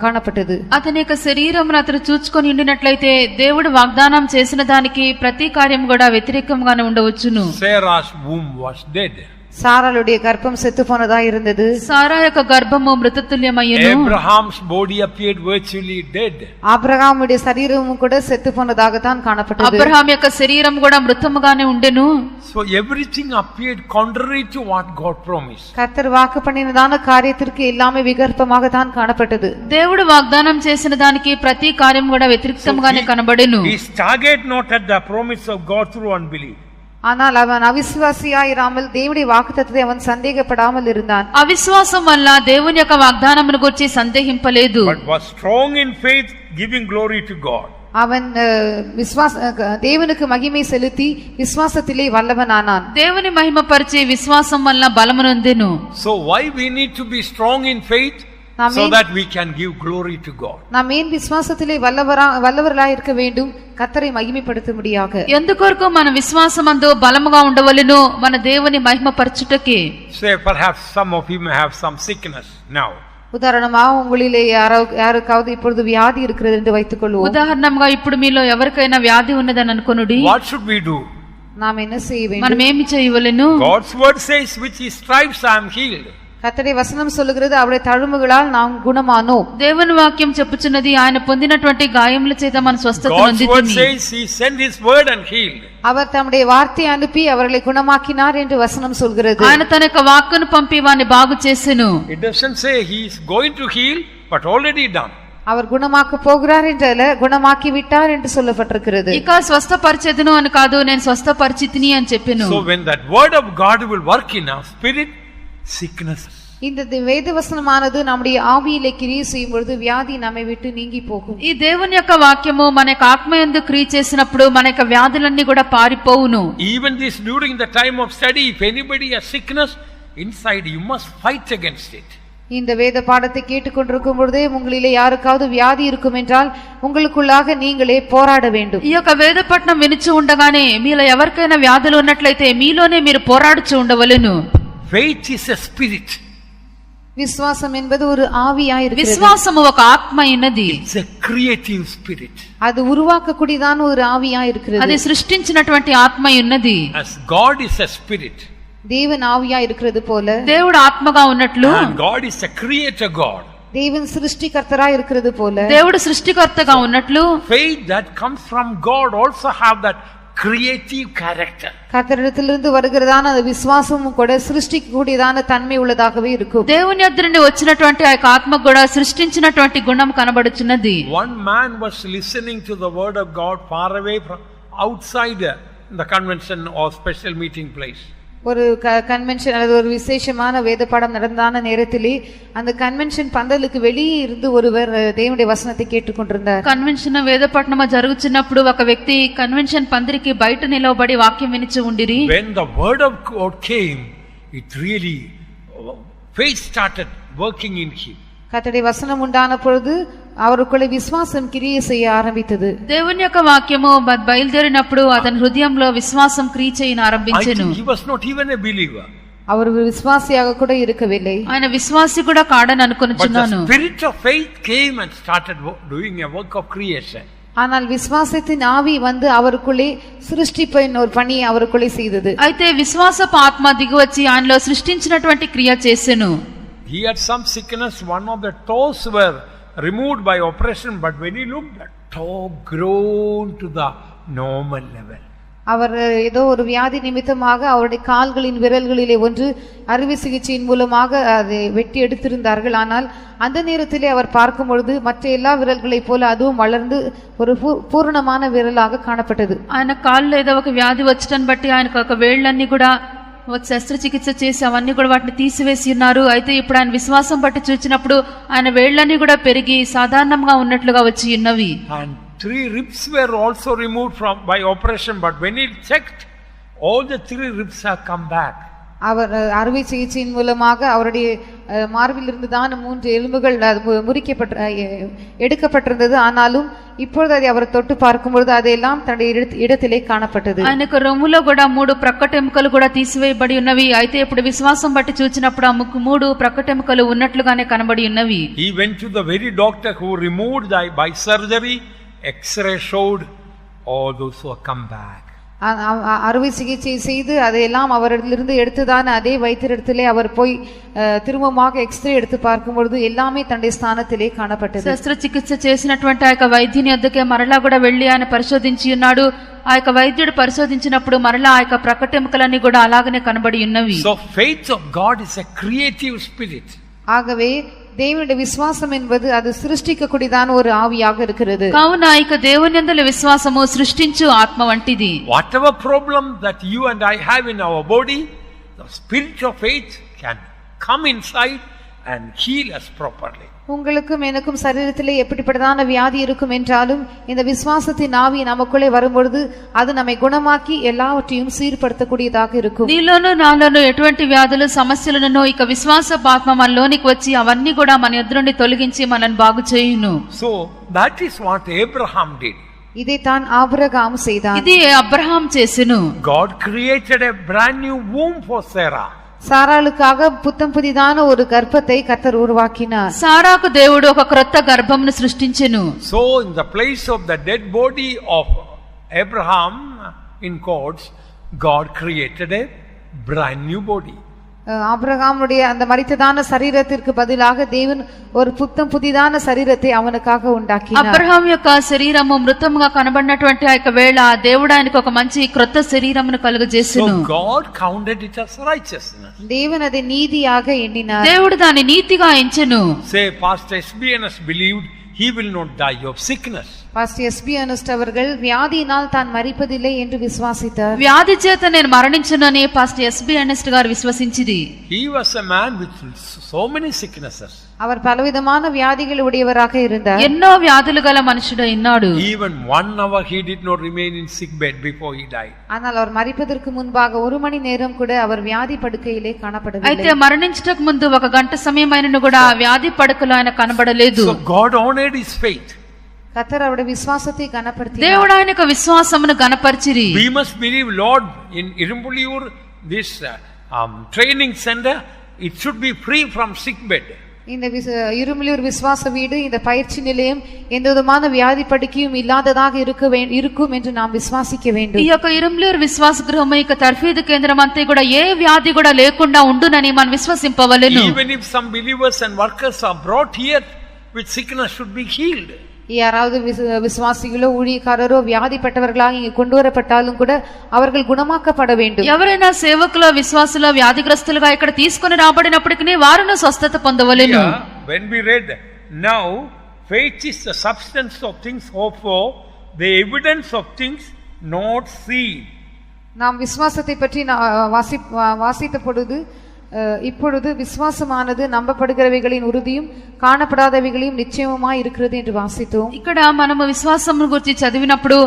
Speaker 2: కాణపట్టదు.
Speaker 3: అతని యొక్క శరీరమును అతను చూచుకొని ఉండినట్లయితే దేవుడు వాగ్దానం చేసిన దానికి ప్రతి కార్యం కూడా వ్యతిరేకంగానే ఉండవచ్చును.
Speaker 1: Sarah's womb was dead.
Speaker 2: சாராளுடைய கர்ப்பம் செத்து போனதா இருந்தது.
Speaker 3: సారా యొక్క గర్భము మృతతుల్యమయ్యెను.
Speaker 1: Abraham's body appeared virtually dead.
Speaker 2: ఆబ్రహాముடைய శరీరము కూడా செத்து పోనదాగా தான் காணப்பட்டது.
Speaker 3: అబ్రహాము యొక్క శరీరం కూడా మృతముగానే ఉండెను.
Speaker 1: So everything appeared contrary to what God promised.
Speaker 2: கர்த்தர் வாக்கு பண்ணினதான காரியத்திற்கு எல்லாமே விகற்பமாக தான் காணப்பட்டது.
Speaker 3: దేవుడు వాగ్దానం చేసిన దానికి ప్రతి కార్యం కూడా వ్యతిరేకంగానే కనబడెను.
Speaker 1: He staggered not at the promise of God through unbelief.
Speaker 2: ஆனால் அவன் అవిశ్వాసియాయిరాமல் దేవుడి వాగ్దానத்தை அவன் சந்தேகப்படாமல் இருந்தான்.
Speaker 3: అవిశ్వాసం వల్ల దేవుని యొక్క వాగ్దానమును గురించి సందేహింపలేదు.
Speaker 1: But was strong in faith, giving glory to God.
Speaker 2: அவன் தேவனுக்கு மகிமை செலுத்தி விசுவாசத்திலே வல்லவனானான்.
Speaker 3: దేవుని మహిమపరిచి విశ్వాసం వల్ల బలమునొందెను.
Speaker 1: So why we need to be strong in faith? So that we can give glory to God.
Speaker 2: நாம் ஏன் விசுவாசத்திலே வல்லவர்களாய் இருக்க வேண்டும்? கர்த்தரை மகிமைப்படுத்தும்படியாக.
Speaker 3: ఎందుకొరకు మన విశ్వాసమందు బలముగా ఉండవలెను? మన దేవుని మహిమపరచుటకే.
Speaker 1: Say perhaps some of you may have some sickness now.
Speaker 2: ఉదాహరణமாக உங்களிலே யாருக்காவது இப்பொழுது வியாதி இருக்கிறது என்று வைத்துக் கொள்வோம்.
Speaker 3: ఉదాహరణంగా ఇప్పుడు మీలో ఎవరికైనా వ్యాధి ఉన్నదని అనుకొనుడి.
Speaker 1: What should we do?
Speaker 2: நாம் என்ன செய்ய வேண்டும்?
Speaker 3: మనం ఏమి చేయవలెను?
Speaker 1: God's word says, with his stripes I am healed.
Speaker 2: கர்த்தருடைய வசனம் சொல்லுகிறது அவருடைய தழும்புகளால் நாம் குணமானோம்.
Speaker 3: దేవుని వాక్యం చెప్పుచున్నది ఆయన పొందినటువంటి గాయముల చేత మన స్వస్థత
Speaker 1: పొందితిమి. God's word says he sent his word and healed.
Speaker 2: அவர் தம்முடைய வார்த்தையை அனுப்பி அவர்களை குணமாக்கினார் என்று வசனம் சொல்கிறது.
Speaker 3: ఆయన తన యొక్క వాక్కును పంపి వారిని బాగు చేసెను.
Speaker 1: It doesn't say he is going to heal, but already done.
Speaker 2: அவர் குணமாக்க போகிறார் என்றல்ல, குணமாக்கி விட்டார் என்று சொல்லப்பட்டிருக்கிறது.
Speaker 3: ఇక స్వస్థపరిచెదను అని కాదు, నేను స్వస్థపరిచితిని అని చెప్పెను.
Speaker 1: So when that word of God will work in our spirit, sickness.
Speaker 2: இந்த வேத వచనமானது நம்முடைய ఆవిயிலே క్రియ செய்யும் பொழுது వ్యాధి நம்மை விட்டு நீங்கி போகும்.
Speaker 3: ఈ దేవుని యొక్క వాక్యము మన యొక్క ఆత్మయందు క్రియ చేసినప్పుడు మన యొక్క వ్యాధులన్నీ కూడా పారిపోవును.
Speaker 1: Even this during the time of study, if anybody has sickness inside, you must fight against it.
Speaker 2: இந்த வேத பாடத்தை கேட்டுக்கொண்டிருக்கும் பொழுதே உங்களிலே யாருக்காவது வியாதி இருக்கும் என்றால் உங்களுக்குள்ளாக நீங்களே போராட வேண்டும்.
Speaker 3: ఈ యొక్క వేద పఠనం వినుచు ఉండగానే మీలో ఎవరికైనా వ్యాధులు ఉన్నట్లయితే మీలోనే మీరు పోరాడుచు ఉండవలెను.
Speaker 1: Faith is a spirit.
Speaker 2: விசுவாசம் என்பது ஒரு ஆவியாய் இருக்கிறது.
Speaker 3: విశ్వాసము ఒక ఆత్మ అయినది.
Speaker 1: It's a creative spirit.
Speaker 2: அது உருவாக்கக்கூடியதான ஒரு ஆவியாய் இருக்கிறது.
Speaker 3: అది సృష్టించినటువంటి ఆత్మ ఉన్నది.
Speaker 1: As God is a spirit,
Speaker 2: தேவன் ஆவியாய் இருக்கிறது போல
Speaker 3: దేవుడు ఆత్మగా ఉన్నట్లు
Speaker 1: and God is a creator God.
Speaker 2: தேவன் சிருஷ்டிகர்த்தராய் இருக்கிறது போல
Speaker 3: దేవుడు సృష్టికర్తగా ఉన్నట్లు
Speaker 1: Faith that comes from God also have that creative character.
Speaker 2: கர்த்தரிடத்திலிருந்து வருகிறதான அந்த விசுவாசமும் கூட సృష్టికக்கூடியதான தன்மை உள்ளதாகவே இருக்கும்.
Speaker 3: దేవుని యొద్ద నుండి వచ్చినటువంటి ఆ ఆత్మ కూడా సృష్టించినటువంటి గుణం కనబడుచున్నది.
Speaker 1: One man was listening to the word of God far away from outside the convention or special meeting place.
Speaker 2: ஒரு கன்வென்ஷன் அல்லது ஒரு விசேஷமான வேத பாடம் நடந்தான நேரத்திலே அந்த கன்வென்ஷன் பந்தலுக்கு வெளியே இருந்து ஒருவர் దేవుని వசనத்தை கேட்டுக்கொண்டிருந்தார்.
Speaker 3: కన్వెన్షన్ వేద పఠనము జరుగుతున్నప్పుడు ఒక వ్యక్తి కన్వెన్షన్ పందిరికి బయట నిలవబడి వాక్యం వినిచి ఉండిరి.
Speaker 1: When the word of God came, it really faith started working in him.
Speaker 2: கர்த்தருடைய வசனம் உண்டான பொழுது அவருக்குள்ள விசுவாசம் கிரியை செய்ய ஆரம்பித்தது.
Speaker 3: దేవుని యొక్క వాక్యము బయలుదేరినప్పుడు అతని హృదయంలో విశ్వాసం క్రియ చేయన ఆరంభించెను.
Speaker 1: He was not even a believer.
Speaker 2: அவர் விசுவாசியாக கூட இருக்கவில்லை.
Speaker 3: ఆయన విశ్వాసి కూడా కాడని అనుకొనుచున్నాను.
Speaker 1: But the spirit of faith came and started doing a work of creation.
Speaker 2: ஆனால் விசுவாசத்தின் ஆவி வந்து அவருக்குள்ளே సృష్టిపైన ஒரு పని அவருக்குள்ளே செய்தது.
Speaker 3: అయితే విశ్వాసపు ఆత్మ దిగివచ్చి ఆయనలో సృష్టించినటువంటి క్రియ చేసెను.
Speaker 1: He had some sickness, one of the toes were removed by operation, but when he looked, the toe grown to the normal level.
Speaker 2: அவர் ஏதோ ஒரு வியாதி நிமித்தமாக அவருடைய கால்களின் விரல்களிலே ஒன்று அறுவை சிகிச்சையின் மூலமாக அதை வெட்டி எடுத்திருந்தார்கள். ஆனால் அந்த நேரத்திலே அவர் பார்க்கும் பொழுது மற்ற எல்லா விரல்களைப் போல அதுவும் வளர்ந்து ஒரு பூரணமான விரலாக காணப்பட்டது.
Speaker 3: ఆయన కాళ్ళలో ఏదో ఒక వ్యాధి వచ్చటని బట్టి ఆయనకు ఒక వేళ్ళన్నీ కూడా శస్త్రచికిత్స చేసి అవన్నీ కూడా వాటిని తీసివేసి ఉన్నారు. అయితే ఇప్పుడు ఆయన విశ్వాసం బట్టి చూచినప్పుడు ఆయన వేళ్ళన్నీ కూడా పెరిగి సాధారణంగా ఉన్నట్లుగా వచ్చి ఉన్నవి.
Speaker 1: And 3 ribs were also removed by operation, but when he checked, all the 3 ribs have come back.
Speaker 2: அவர் அறுவை சிகிச்சையின் மூலமாக அவருடைய மார்பில் இருந்து தான் 3 எலும்புகள் எடுக்கப்பட்டிருந்தது. ஆனாலும் இப்பொழுது அதை அவர் தொட்டு பார்க்கும்பொழுது அதெல்லாம் தன்னுடைய இடத்திலே காணப்பட்டது.
Speaker 3: ఆయనకు రొమ్ములో కూడా 3 ప్రక్కటెముకలు కూడా తీసివేయబడి ఉన్నవి. అయితే ఇప్పుడు విశ్వాసం బట్టి చూచినప్పుడు ఆ 3 ప్రక్కటెముకలు ఉన్నట్లుగానే కనబడి ఉన్నవి.
Speaker 1: He went to the very doctor who removed by surgery. X-ray showed all those who have come back.
Speaker 2: அறுவை சிகிச்சை செய்து அதையெல்லாம் அவரிடத்திலிருந்து எடுத்துதான் அதே வைத்தியரிடத்திலே அவர் போய் திரும்பமாக எக்ஸ்ரே எடுத்து பார்க்கும்பொழுது எல்லாமே தன்னுடைய స్థానத்திலே காணப்பட்டது.
Speaker 3: శస్త్రచికిత్స చేసినటువంటి ఆ యొక్క వైద్యుని వద్దకే మరలా కూడా వెళ్ళి ఆయన పరిశోధించి ఉన్నాడు. ఆ యొక్క వైద్యుడు పరిశోధించినప్పుడు మరలా ఆ యొక్క ప్రకటెముకలన్నీ కూడా అలాగనే కనబడి ఉన్నవి.
Speaker 1: So faith of God is a creative spirit.
Speaker 2: ஆகவே దేవుని విశ్వాసం என்பது அது సృష్టికக்கூடியதான ஒரு ஆவியாக இருக்கிறது.
Speaker 3: కావున ఇక దేవుని యందలి విశ్వాసము సృష్టించు ఆత్మ వంటిది.
Speaker 1: Whatever problem that you and I have in our body, the spirit of faith can come inside and heal us properly.
Speaker 2: உங்களுக்கும் எனக்கும் சரீரத்திலே எப்படிப்பட்டதான வியாதி இருக்கும் என்றாலும் இந்த விசுவாசத்தின் ஆவி நமக்குள்ளே வரும்பொழுது அது நம்மை குணமாக்கி எல்லாவற்றையும் சீர்படுத்தக்கூடியதாக இருக்கும்.
Speaker 3: నీలోను నాలోను ఎటువంటి వ్యాధులు సమస్యలను ఇక విశ్వాసపు ఆత్మ మనలోనికి వచ్చి అవన్నీ కూడా మన ఎదురు నుండి తొలగించి మనల్ని బాగు చేయును.
Speaker 1: So that is what Abraham did.
Speaker 2: இதைத்தான் ஆபிரகாம் செய்தான்.
Speaker 3: ఇది అబ్రహాం చేసెను.
Speaker 1: God created a brand new womb for Sarah.
Speaker 2: సారాளுக்காக புத்தம் புதிதான ஒரு கர்ப்பத்தை கர்த்தர் உருவாக்கினார்.
Speaker 3: సారాకు దేవుడు ఒక క్రొత్త గర్భమును సృష్టించెను.
Speaker 1: So in the place of the dead body of Abraham, in quotes, God created a brand new body.
Speaker 2: ஆபிரகாமுடைய அந்த மரித்ததான சரீரத்திற்கு பதிலாக தேவன் ஒரு புத்தம் புதிதான சரீரத்தை அவனுக்காக உண்டாக்கினார்.
Speaker 3: అబ్రహాం యొక్క శరీరము మృతముగా కనబడినటువంటి ఆ యొక్క వేళ దేవుడు ఆయనకు ఒక మంచి క్రొత్త శరీరమును కలుగజేసెను.
Speaker 1: So God counted it as righteousness.
Speaker 2: தேவன் அதை நீதியாக எண்ணினார்.
Speaker 3: దేవుడు దాన్ని నీతిగా ఎంచెను.
Speaker 1: Say Pastor SBNS believed he will not die of sickness.
Speaker 2: Pastor SP அனஸ்ட் அவர்கள் வியாதியினால் தான் மரிப்பதில்லை என்று விசுவாசித்தார்.
Speaker 3: వ్యాధి చేత నేను మరణించునని పాస్టర్ ఎస్బి అర్నెస్ట్ గారు విశ్వసించిది.
Speaker 1: He was a man with so many sicknesses.
Speaker 2: அவர் பலவிதமான வியாதிகள் உடையவராக இருந்தார்.
Speaker 3: ఎన్నో వ్యాధులు గల మనుషుడు ఉన్నాడు.
Speaker 1: Even 1 hour he did not remain in sick bed before he died.
Speaker 2: ஆனால் அவர் மரிப்பதற்கு முன்பாக 1 மணி நேரம் கூட அவர் வியாதி படுக்கையிலே காணப்படவில்லை.
Speaker 3: అయితే మరణించటకు ముందు 1 గంట సమయమైనను కూడా వ్యాధి పడకలో ఆయన కనబడలేదు.
Speaker 1: So God honored his faith.
Speaker 2: கர்த்தர் அவருடைய விசுவாசத்தை கனப்படுத்தினார்.
Speaker 3: దేవుడు ఆయన యొక్క విశ్వాసమును గణపరిచిరి.
Speaker 1: We must believe, Lord, in Irumbuliyur, this training center, it should be free from sick bed.
Speaker 2: இந்த இருமலியூர் விசுவாச வீடு, இந்த பயிற்சி நிலையம் எந்தவிதமான வியாதி படுக்கையும் இல்லாததாக இருக்கும் என்று நாம் விசுவாசிக்க வேண்டும்.
Speaker 3: ఈ యొక్క ఇరుములూరు విశ్వాస గృహము ఇక తర్ఫీదు కేంద్రం అంతా కూడా ఏ వ్యాధి కూడా లేకుండా ఉండునని మనం విశ్వసింపవలెను.
Speaker 1: Even if some believers and workers are brought here with sickness, should be healed.
Speaker 2: யாராவது விசுவாசிகளோ ஊழியக்காரரோ வியாதிப்பட்டவர்களாக இங்கு கொண்டு வரப்பட்டாலும் கூட அவர்கள் குணமாக்கப்பட வேண்டும்.
Speaker 3: ఎవరైనా సేవకులు విశ్వాసులు వ్యాధిగ్రస్తులుగా ఇక్కడ తీసుకొని రాబడినప్పటికీ వారును స్వస్థత పొందవలెను.
Speaker 1: When we read, now faith is the substance of things hoped for, the evidence of things not seen.
Speaker 2: நாம் விசுவாசத்தை பற்றி வாசித்த பொழுது இப்பொழுது விசுவாசமானது நம்பப்படுகிறவைகளின் உறுதியும் కాణపడాதவைகளின் నిశ్చయముమాయి இருக்கிறது என்று వాసితోం.
Speaker 3: ఇక్కడ మనము విశ్వాసము గురించి చదివినప్పుడు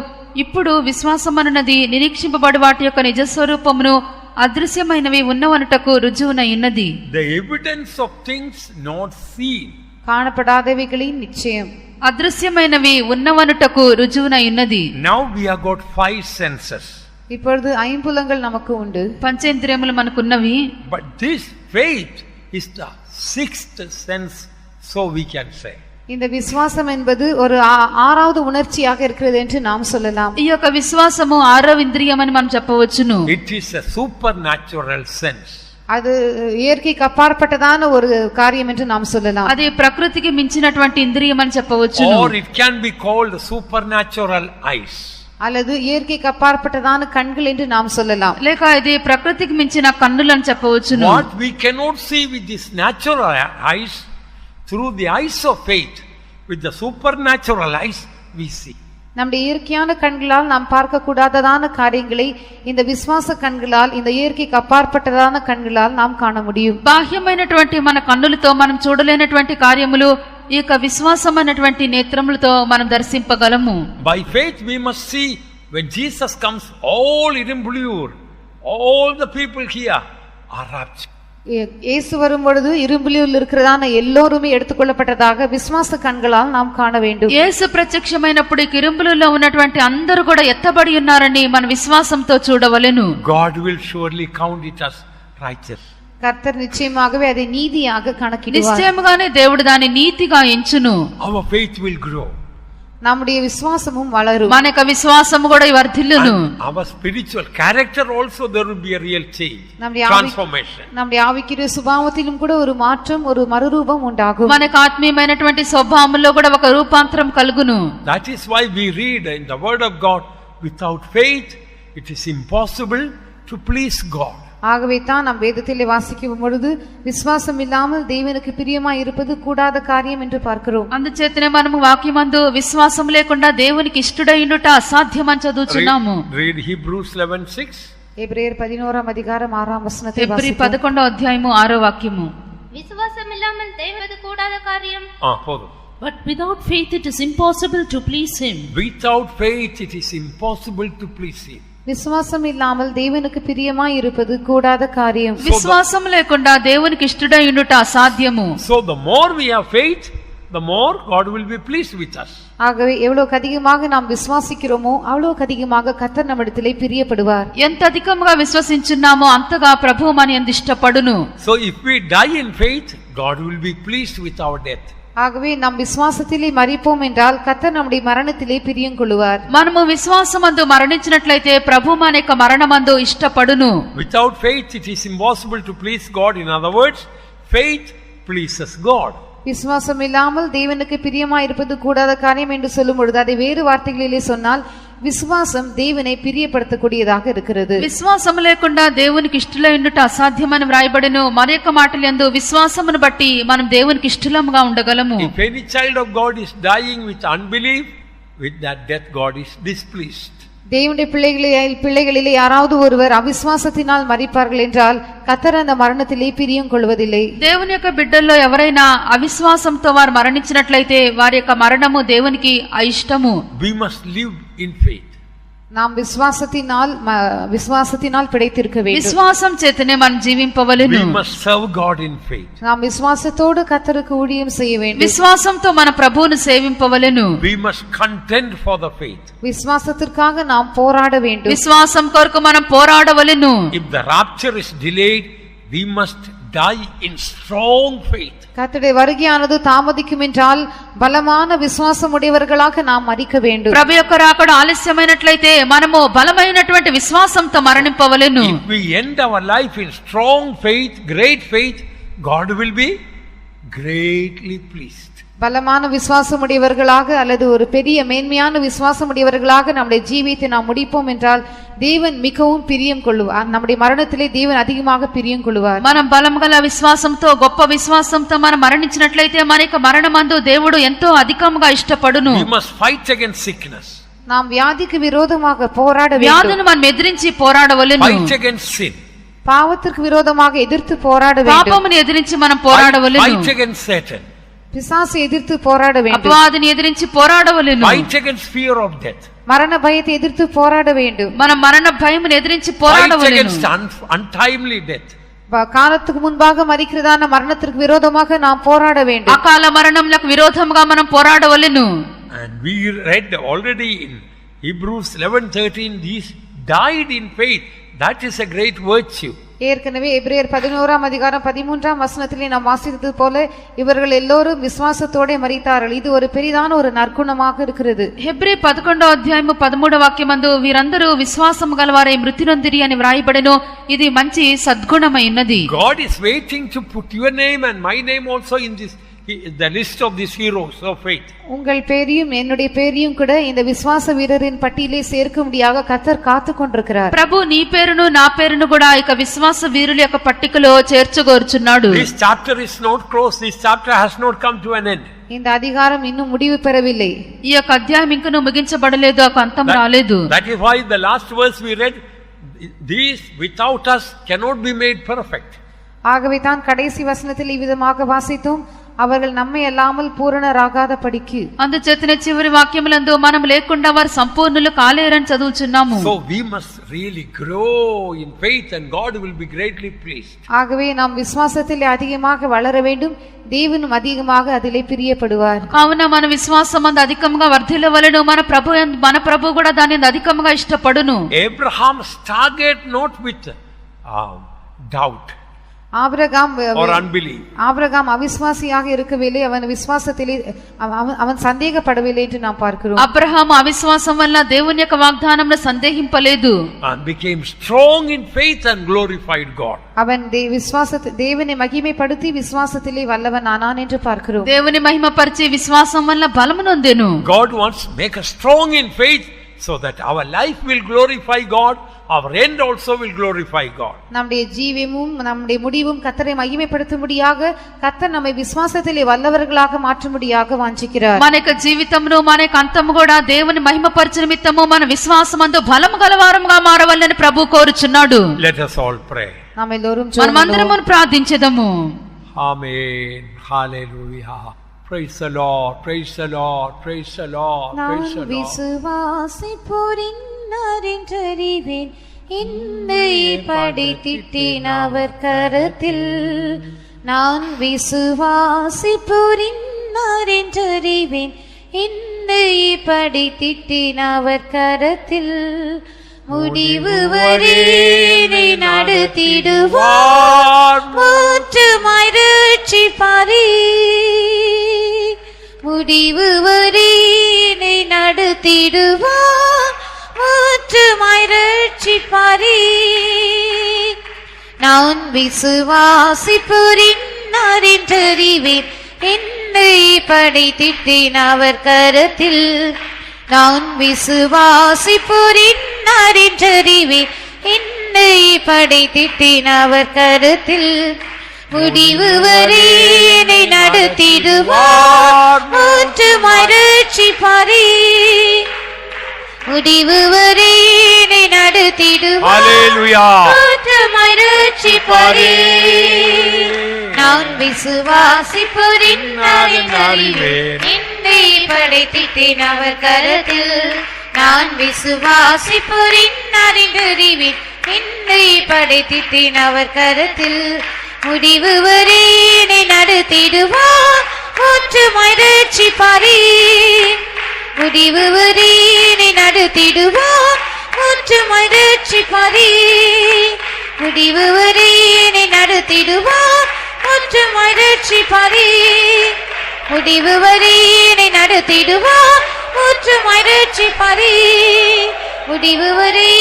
Speaker 3: ఇప్పుడు విశ్వాసం అన్నది నిరీక్షింపబడు వాటి యొక్క నిజ స్వరూపమును అదృశ్యమైనవి ఉన్నవనుటకు రుజువునై ఉన్నది.
Speaker 1: The evidence of things not seen.
Speaker 2: కాణపడాதவைகளின் నిశ్చయం,
Speaker 3: అదృశ్యమైనవి ఉన్నవనుటకు రుజువునై ఉన్నది.
Speaker 1: Now we have got 5 senses.
Speaker 2: இப்பொழுது ஐம்புலங்கள் நமக்கு உண்டு,
Speaker 3: పంచేంద్రియములు మనకున్నవి.
Speaker 1: But this faith is the 6th sense, so we can say.
Speaker 2: இந்த விசுவாசம் என்பது ஒரு ஆறாவது உணர்ச்சியாக இருக்கிறது என்று நாம் சொல்லலாம்.
Speaker 3: ఈ యొక్క విశ్వాసము ఆరవ ఇంద్రియం అని మనం చెప్పవచ్చును.
Speaker 1: It is a supernatural sense.
Speaker 2: அது இயற்கைக்கு அப்பாற்பட்டதான ஒரு காரியம் என்று நாம் சொல்லலாம்.
Speaker 3: అది ప్రకృతికి మించినటువంటి ఇంద్రియం అని చెప్పవచ్చును.
Speaker 1: Or it can be called supernatural eyes.
Speaker 2: அல்லது இயற்கைக்கு அப்பாற்பட்டதான கண்கள் என்று நாம் சொல்லலாம்.
Speaker 3: లేక ఇది ప్రకృతికి మించిన కన్నులు అని చెప్పవచ్చును.
Speaker 1: What we cannot see with this natural eyes, through the eyes of faith, with the supernatural eyes we see.
Speaker 2: நம்முடைய இயற்கையான கண்களால் நாம் பார்க்க கூடாததான காரியங்களை இந்த விசுவாச கண்களால், இந்த இயற்கைக்கு அப்பாற்பட்டதான கண்களால் நாம் காண முடியும்.
Speaker 3: బాహ్యమైనటువంటి మన కన్నులతో మనం చూడలేనటువంటి కార్యములు ఈ యొక్క విశ్వాసం అన్నటువంటి నేత్రములతో మనం దర్శింపగలము.
Speaker 1: By faith we must see when Jesus comes, all irremovable, all the people here are raptured.
Speaker 2: இயேசு வரும்பொழுது இரும்பிலில் இருக்கிறதான எல்லோருமே எடுத்துக்கொள்ளப்பட்டதாக விசுவாச கண்களால் நாம் காண வேண்டும்.
Speaker 3: యేసు ప్రత్యక్షమైనప్పుడు ఇరుంబులలో ఉన్నటువంటి అందరూ కూడా ఎత్తబడి ఉన్నారని మన విశ్వాసంతో చూడవలెను.
Speaker 1: God will surely count it as righteous.
Speaker 2: கர்த்தர் நிச்சயமாகவே அதை நீதியாக கணக்கிடுவார்.
Speaker 3: నిశ్చయముగానే దేవుడు దాన్ని నీతిగా ఎంచును.
Speaker 1: Our faith will grow.
Speaker 2: நம்முடைய விசுவாசமும் வளரும்.
Speaker 3: మన యొక్క విశ్వాసము కూడా వర్ధిల్లును.
Speaker 1: Our spiritual character also there will be a real change, transformation.
Speaker 2: நம்முடைய ஆவிக்குரிய சுபாவத்திலும் கூட ஒரு மாற்றம், ஒரு மறுரூபம் உண்டாகும்.
Speaker 3: మనకు ఆత్మీయమైనటువంటి స్వభావంలో కూడా ఒక రూపాంతరం కలుగును.
Speaker 1: That is why we read in the word of God, without faith it is impossible to please God.
Speaker 2: ஆகவே தான் நாம் வேதத்திலே வாசிக்கும் பொழுது விசுவாசம் இல்லாமல் தேவனுக்கு பிரியமாய் இருப்பது கூடாத காரியம் என்று பார்க்கிறோம்.
Speaker 3: అందుచేతనే మనము వాక్యమందు విశ్వాసం లేకుండా దేవునికి ఇష్టడైనట అసాధ్యమని చదువుచున్నాము.
Speaker 1: Read Hebrews 11:6.
Speaker 2: எபிரேயர் 11ஆம் அதிகாரம் 6ஆம் வசனத்தை
Speaker 3: ఫిబ్రవరి 11వ అధ్యాయము 6వ వాక్యము.
Speaker 4: விசுவாசம் இல்லாமல் தேவது கூடாத காரியம்.
Speaker 1: போதும்.
Speaker 5: But without faith it is impossible to please him.
Speaker 1: Without faith it is impossible to please him.
Speaker 2: விசுவாசம் இல்லாமல் தேவனுக்கு பிரியமாய் இருப்பது கூடாத காரியம்.
Speaker 3: విశ్వాసం లేకుండా దేవునికి ఇష్టడైనట అసాధ్యము.
Speaker 1: So the more we have faith, the more God will be pleased with us.
Speaker 2: ஆகவே எவ்வளவு அதிகமாக நாம் விசுவாசிக்கிறோமோ அவ்வளவு அதிகமாக கர்த்தர் நம்மிடத்திலே பிரியப்படுவார்.
Speaker 3: ఎంత అధికంగా విశ్వసించున్నామో అంతగా ప్రభువు మన యందు ఇష్టపడును.
Speaker 1: So if we die in faith, God will be pleased with our death.
Speaker 2: ஆகவே நாம் விசுவாசத்திலே மரிப்போம் என்றால் கர்த்தர் நம்முடைய மரணத்திலே பிரியம் கொள்வார்.
Speaker 3: మనము విశ్వాసమందు మరణించినట్లయితే ప్రభువు మన యొక్క మరణమందు ఇష్టపడును.
Speaker 1: Without faith it is impossible to please God. In other words, faith pleases God.
Speaker 2: விசுவாசம் இல்லாமல் தேவனுக்கு பிரியமாய் இருப்பது கூடாத காரியம் என்று சொல்லும் பொழுது அதை வேறு வார்த்தைகளிலே சொன்னால் விசுவாசம் தேவனை பிரியப்படுத்தக்கூடியதாக இருக்கிறது.
Speaker 3: విశ్వాసం లేకుండా దేవునికి ఇష్టలైనట్టు అసాధ్యమని వ్రాయబడెను. మరి యొక్క మాటలందు విశ్వాసమును బట్టి మనం దేవునికి ఇష్టలముగా ఉండగలము.
Speaker 1: If any child of God is dying with unbelief, with that death God is displeased.
Speaker 2: தேவனுடைய பிள்ளைகளிலே யாராவது ஒருவர் அவிசுவாசத்தினால் மரிப்பார்கள் என்றால் கர்த்தர் அந்த மரணத்திலே பிரியம் கொள்வதில்லை.
Speaker 3: దేవుని యొక్క బిడ్డల్లో ఎవరైనా అవిశ్వాసంతో వారు మరణించినట్లయితే వారి యొక్క మరణము దేవునికి అయిష్టము.
Speaker 1: We must live in faith.
Speaker 2: நாம் விசுவாசத்தினால் பிழைத்திருக்க வேண்டும்.
Speaker 3: విశ్వాసం చేతనే మనం జీవింపవలెను.
Speaker 1: We must serve God in faith.
Speaker 2: நாம் విశ్వాసத்தోடு కర్తருக்கு ஊழியம் செய்ய வேண்டும்.
Speaker 3: విశ్వాసంతో మన ప్రభువును సేవింపవలెను.
Speaker 1: We must contend for the faith.
Speaker 2: விசுவாசத்திற்காக நாம் போராட வேண்டும்.
Speaker 3: విశ్వాసం కొరకు మనం పోరాడవలెను.
Speaker 1: If the rapture is delayed, we must die in strong faith.
Speaker 2: கர்த்தருடைய வருகையானது தாமதிக்கும் என்றால் பலமான விசுவாசம் உடையவர்களாக நாம் மரிக்க வேண்டும்.
Speaker 3: ప్రభు యొక్క రాకడ ఆలస్యమైనట్లయితే మనము బలమైనటువంటి విశ్వాసంతో మరణింపవలెను.
Speaker 1: If we end our life in strong faith, great faith, God will be greatly pleased.
Speaker 2: பலமான விசுவாசம் உடையவர்களாக அல்லது ஒரு பெரிய மேன்மையான விசுவாசம் உடையவர்களாக நம்முடைய ஜீவியத்தை நாம் முடிப்போம் என்றால் தேவன் மிகவும் பிரியம் கொள்வார். நம்முடைய மரணத்திலே தேவன் அதிகமாக பிரியம் கொள்வார்.
Speaker 3: మనం బలం గల విశ్వాసంతో గొప్ప విశ్వాసంతో మనం మరణించినట్లయితే మన యొక్క మరణమందు దేవుడు ఎంతో అధికంగా ఇష్టపడును.
Speaker 1: We must fight against sickness.
Speaker 2: நாம் வியாதிக்கு விரோதமாக போராட வேண்டும்.
Speaker 3: వ్యాధిని మనం ఎదిరించి పోరాడవలెను.
Speaker 1: Fight against sin.
Speaker 2: பாவத்திற்கு விரோதமாக எதிர்த்து போராட வேண்டும்.
Speaker 3: పాపమును ఎదిరించి మనం పోరాడవలెను.
Speaker 1: Fight against Satan.
Speaker 2: பிசாசை எதிர்த்து போராட வேண்டும்.
Speaker 3: అపవాదిని ఎదిరించి పోరాడవలెను.
Speaker 1: Fight against fear of death.
Speaker 2: மரண பயத்தை எதிர்த்து போராட வேண்டும்.
Speaker 3: మనం మరణ భయమును ఎదిరించి
Speaker 1: Fight
Speaker 3: పోరాడవలెను.
Speaker 1: against untimely death.
Speaker 2: காலத்துக்கு முன்பாக மரிக்கிறதான மரணத்திற்கு விரோதமாக நாம் போராட வேண்டும்.
Speaker 3: అకాల మరణములకు విరోధముగా మనం పోరాడవలెను.
Speaker 1: And we read already in Hebrews 11:13, these died in faith. That is a great virtue.
Speaker 2: ஏற்கனவே எபிரேயர் 11ஆம் அதிகாரம் 13ஆம் வசனத்திலே நாம் வாசித்தது போல இவர்கள் எல்லோரும் விசுவாசத்தோட மரித்தார்கள். இது ஒரு பெரிதான ஒரு நற்குணமாக இருக்கிறது.
Speaker 3: హెబ్రీ 11వ అధ్యాయము 13వ వాక్యమందు వీరందరూ విశ్వాసము గలవారై మృతి నొందిరి అని వ్రాయబడెను. ఇది మంచి సద్గుణమై ఉన్నది.
Speaker 1: God is waiting to put your name and my name also in this the list of these heroes of faith.
Speaker 2: உங்கள் பேரையும் என்னுடைய பேரையும் கூட இந்த விசுவாச வீரரின் பட்டியலே சேர்க்கும்படியாக கர்த்தர் காத்து கொண்டிருக்கிறார்.
Speaker 3: ప్రభు నీ పేరును నా పేరును కూడా ఇక విశ్వాస వీరుల యొక్క పట్టికలో చేర్చుకోరుచున్నాడు.
Speaker 1: This chapter is not closed. This chapter has not come to an end.
Speaker 2: இந்த அதிகாரம் இன்னும் முடிவு பெறவில்லை.
Speaker 3: ఈ యొక్క అధ్యాయం ఇంకను ముగించబడలేదు, ఒక అంతం రాలేదు.
Speaker 1: That is why the last verse we read, these without us cannot be made perfect.
Speaker 2: ஆகவே தான் கடைசி வசனத்தில் இவ்விதமாக வாசித்தோம், அவர்கள் நம்மை அல்லாமல் பூரணராகாத படிக்கு.
Speaker 3: అందుచేతనే చివరి వాక్యములందు మనం లేకుండా వారు సంపూర్ణులు కాలేరని చదువుచున్నాము.
Speaker 1: So we must really grow in faith and God will be greatly pleased.
Speaker 2: ஆகவே நாம் விசுவாசத்தில் அதிகமாக வளர வேண்டும், தேவனும் அதிகமாக அதிலே பிரியப்படுவார்.
Speaker 3: కావున మన విశ్వాసమందు అధికంగా వర్ధిల్లవలెను. మన ప్రభు కూడా దానిని అధికంగా ఇష్టపడును.
Speaker 1: Abraham started not with doubt or unbelief.
Speaker 2: Abraham அவிசுவாசியாக இருக்கவில்லை, அவன் விசுவாசத்திலே அவன் சந்தேகப்படவில்லை என்று நாம் பார்க்கிறோம்.
Speaker 3: అబ్రహాము అవిశ్వాసం వల్ల దేవుని యొక్క వాగ్దానంను సందేహింపలేదు.
Speaker 1: And became strong in faith and glorified God.
Speaker 2: அவன் தேவனை மகிமைப்படுத்தி விசுவாசத்திலே வல்லவன் ஆனான் என்று பார்க்கிறோம்.
Speaker 3: దేవుని మహిమపరిచి విశ్వాసం వల్ల బలము నొందెను.
Speaker 1: God wants to make us strong in faith so that our life will glorify God, our end also will glorify God.
Speaker 2: நம்முடைய ஜீவமும் நம்முடைய முடிவும் கர்த்தரை மகிமைப்படுத்தும்படியாக கர்த்தர் நம்மை விசுவாசத்திலே வல்லவர்களாக மாற்றும்படியாக வாஞ்சிக்கிறார்.
Speaker 3: మన యొక్క జీవితమును మన యొక్క అంతము కూడా దేవుని మహిమపరచు నిమిత్తము మన విశ్వాసమందు బలము గలవారముగా మారవలెని ప్రభు కోరుచున్నాడు.
Speaker 1: Let us all pray.
Speaker 2: நாம் எல்லோரும்
Speaker 3: మనమందరము ప్రార్థించెదము.
Speaker 1: Amen. Hallelujah. Praise the Lord. Praise the Lord. Praise the Lord. Praise the Lord.
Speaker 2: விசுவாசிப்போரின்னறிவேன் என்னை படைத்திட்டேன் அவர் கரத்தில். நான் விசுவாசிப்போரின்னறிவேன் என்னை படைத்திட்டேன் அவர் கரத்தில். முடிவு வரை நடத்திடுவார், மாற்றமாய் ரட்சிப்பாரே. முடிவு வரை நடத்திடுவார், மாற்றமாய் ரட்சிப்பாரே. நான் விசுவாசிப்போரின்னறிவேன் என்னை படைத்திட்டேன் அவர் கரத்தில். நான் விசுவாசிப்போரின்னறிவேன் என்னை படைத்திட்டேன் அவர் கரத்தில். முடிவு வரை நடத்திடுவார், மாற்றமாய் ரட்சிப்பாரே. முடிவு வரை நடத்திடுவார், மாற்றமாய் ரட்சிப்பாரே. நான் விசுவாசிப்போரின்னறிவேன் என்னை படைத்திட்டேன் அவர் கரத்தில். நான் விசுவாசிப்போரின்னறிவேன் என்னை படைத்திட்டேன் அவர் கரத்தில். முடிவு வரை நடத்திடுவார், மாற்றமாய் ரட்சிப்பாரே. முடிவு வரை நடத்திடுவார், மாற்றமாய் ரட்சிப்பாரே. முடிவு வரை நடத்திடுவார், மாற்றமாய் ரட்சிப்பாரே. முடிவு வரை நடத்திடுவார், மாற்றமாய் ரட்சிப்பாரே. முடிவு வரை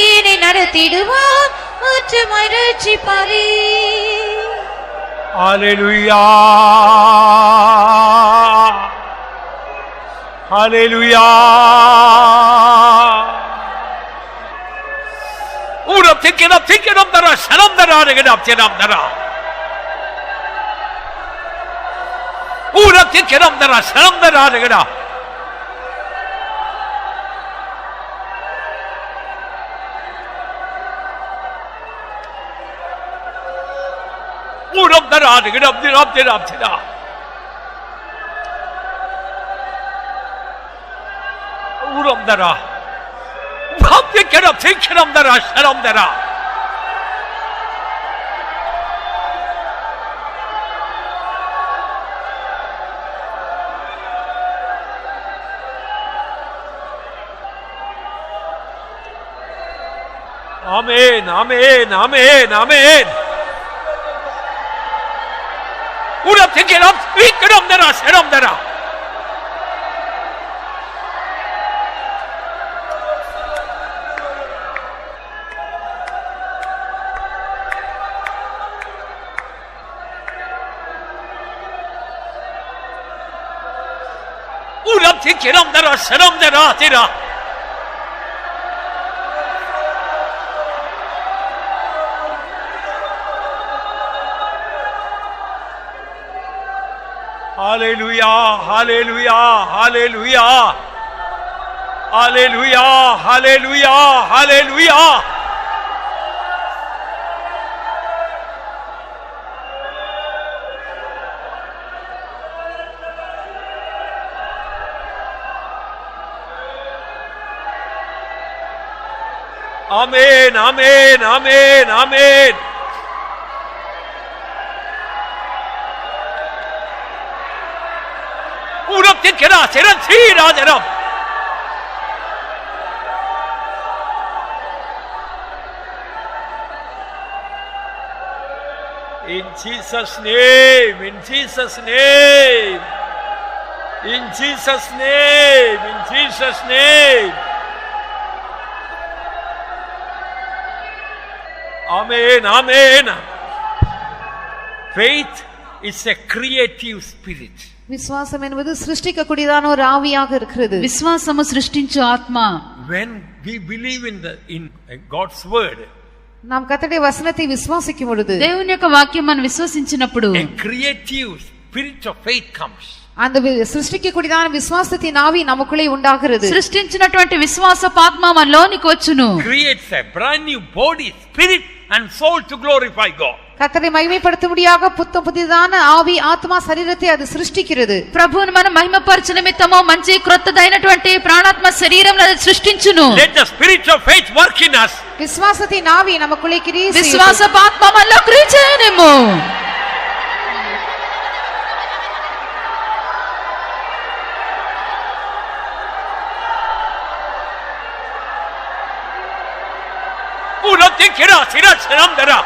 Speaker 2: நடத்திடுவார், மாற்றமாய் ரட்சிப்பாரே.
Speaker 1: Hallelujah. Hallelujah. Urap tikkenam dara salam dara negenam tenam dara. Urap tikkenam dara salam dara negena. Urabdara, Rabdira. Urabdara. Rabdikara, Sharamdara. Amen, amen, amen, amen. Urab Tikiram, Vikramdara, Sharamdara. Urab Tikiramdara, Sharamdara, Tira. Hallelujah, hallelujah, hallelujah. Hallelujah, hallelujah, hallelujah. Amen, amen, amen, amen. Urab Tinkara, Seran Sira, Seram. In Jesus' name, in Jesus' name, in Jesus' name, in Jesus' name. Amen, amen. Faith is a creative spirit.
Speaker 2: விசுவாசம் என்பது சிருஷ்டிக்கக்கூடியதான ஒரு ஆவியாக இருக்கிறது.
Speaker 3: విశ్వాసము సృష్టించు ఆత్మ.
Speaker 1: When we believe in God's word,
Speaker 2: நாம் கர்த்தருடைய வசனத்தை விசுவாசிக்கும் பொழுது,
Speaker 3: దేవుని యొక్క వాక్యం మనం విశ్వసించినప్పుడు
Speaker 1: a creative spirit of faith comes.
Speaker 2: அந்த సృష్టిக்கக்கூடியதான విశ్వాసத்தின் ఆవి நமக்குள்ளே உண்டாகிறது.
Speaker 3: సృష్టించినటువంటి విశ్వాసపు ఆత్మ మనలోనికి వచ్చును.
Speaker 1: Creates a brand new body, spirit and soul to glorify God.
Speaker 2: கர்த்தரை மகிமைப்படுத்தும்படியாக புதிதான ஆவி ஆத்மா சரீரத்தை அது சிருஷ்டிக்கிறது.
Speaker 3: ప్రభువును మనం మహిమపరచు నిమిత్తము మంచి క్రొత్తదైనటువంటి ప్రాణాత్మ శరీరం అది సృష్టించును.
Speaker 1: Let the spirit of faith work in us.
Speaker 2: విశ్వాసத்தின் ఆవి நமக்குள்ளே கிரியை செய்யும்.
Speaker 3: విశ్వాసపు ఆత్మ మనలో క్రియ చేయనేమో.
Speaker 1: Urabdikara, Sira, Sharamdara.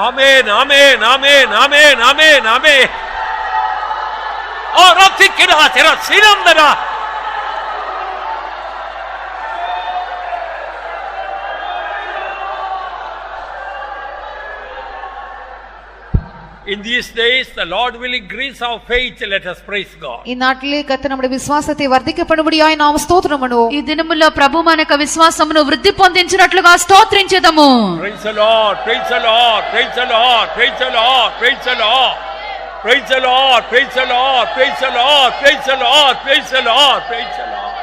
Speaker 1: Amen, amen, amen, amen, amen, amen. Oh, Rabdikara, Sira, Sharamdara. In these days, the Lord will increase our faith. Let us praise God.
Speaker 2: இந்நாட்டிலே கர்த்தர் நம்முடைய விசுவாசத்தை வர்த்திக்கப்படும்படியாய் நாம் ஸ்தோத்திரம் பண்ணுவோம்.
Speaker 3: ఈ దినములో ప్రభు మన యొక్క విశ్వాసమును వృద్ధి పొందించినట్లుగా స్తోత్రించెదము.
Speaker 1: Praise the Lord, praise the Lord, praise the Lord, praise the Lord, praise the Lord. Praise the Lord, praise the Lord, praise the Lord, praise the Lord, praise the Lord, praise the Lord.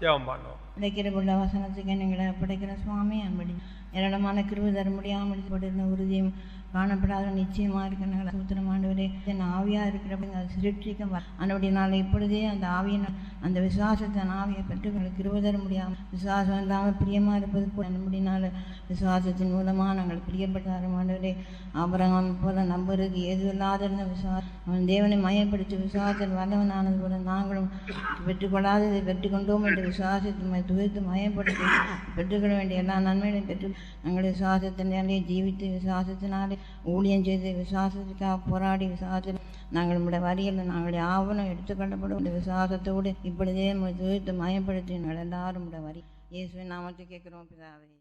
Speaker 1: ஜெபம்
Speaker 6: கிடைக்கிறபுள்ள வசனத்துக்கு எங்களை படைக்கிற சுவாமி அன்படி ஏராளமான கிருபை தர முடியாமல் போட்டிருந்த உறுதியும் காணப்படாத நிச்சயமா இருக்கிற சூத்திரம் ஆண்டவரே ஆவியா இருக்கிற சிருஷ்டிக்க அன்னுடைய நாள் இப்பொழுதே அந்த ஆவியின் அந்த விசுவாசத்தை ஆவியை பெற்று கிருபை தர முடியாமல் விசுவாசம் இல்லாமல் பிரியமா இருப்பது கூட நம்முடினால விசுவாசத்தின் மூலமா நாங்கள் பிரியப்பட்டார் ஆண்டவரே ஆபிரகாம் போல நம்பருக்கு ஏது இல்லாத இருந்த விசுவாசம் அவன் தேவனை மயப்படுத்தி விசுவாசத்தில் வல்லவனானது போல நாங்களும் பெற்றுக்கொள்ளாததை பெற்றுக்கொண்டோம் என்று விசுவாசத்தை துவைத்து மயப்படுத்தி பெற்றுக்கொள்ள வேண்டிய எல்லா நன்மைகளையும் பெற்று நாங்கள் விசுவாசத்தினாலே ஜீவித்து விசுவாசத்தினாலே ஊழியம் செய்து விசுவாசத்துக்காக போராடி விசுவாசத்தில் நாங்கள் நம்முடைய வரியில் நாங்களுடைய ஆவணம் எடுத்துக்கொள்ளப்படும் இந்த விசுவாசத்தோடு இப்பொழுதே துவைத்து மயப்படுத்தி நாங்கள் எல்லாரும் வரி இயேசுவின் நாமத்தை கேட்கிறோம் பிதாவே.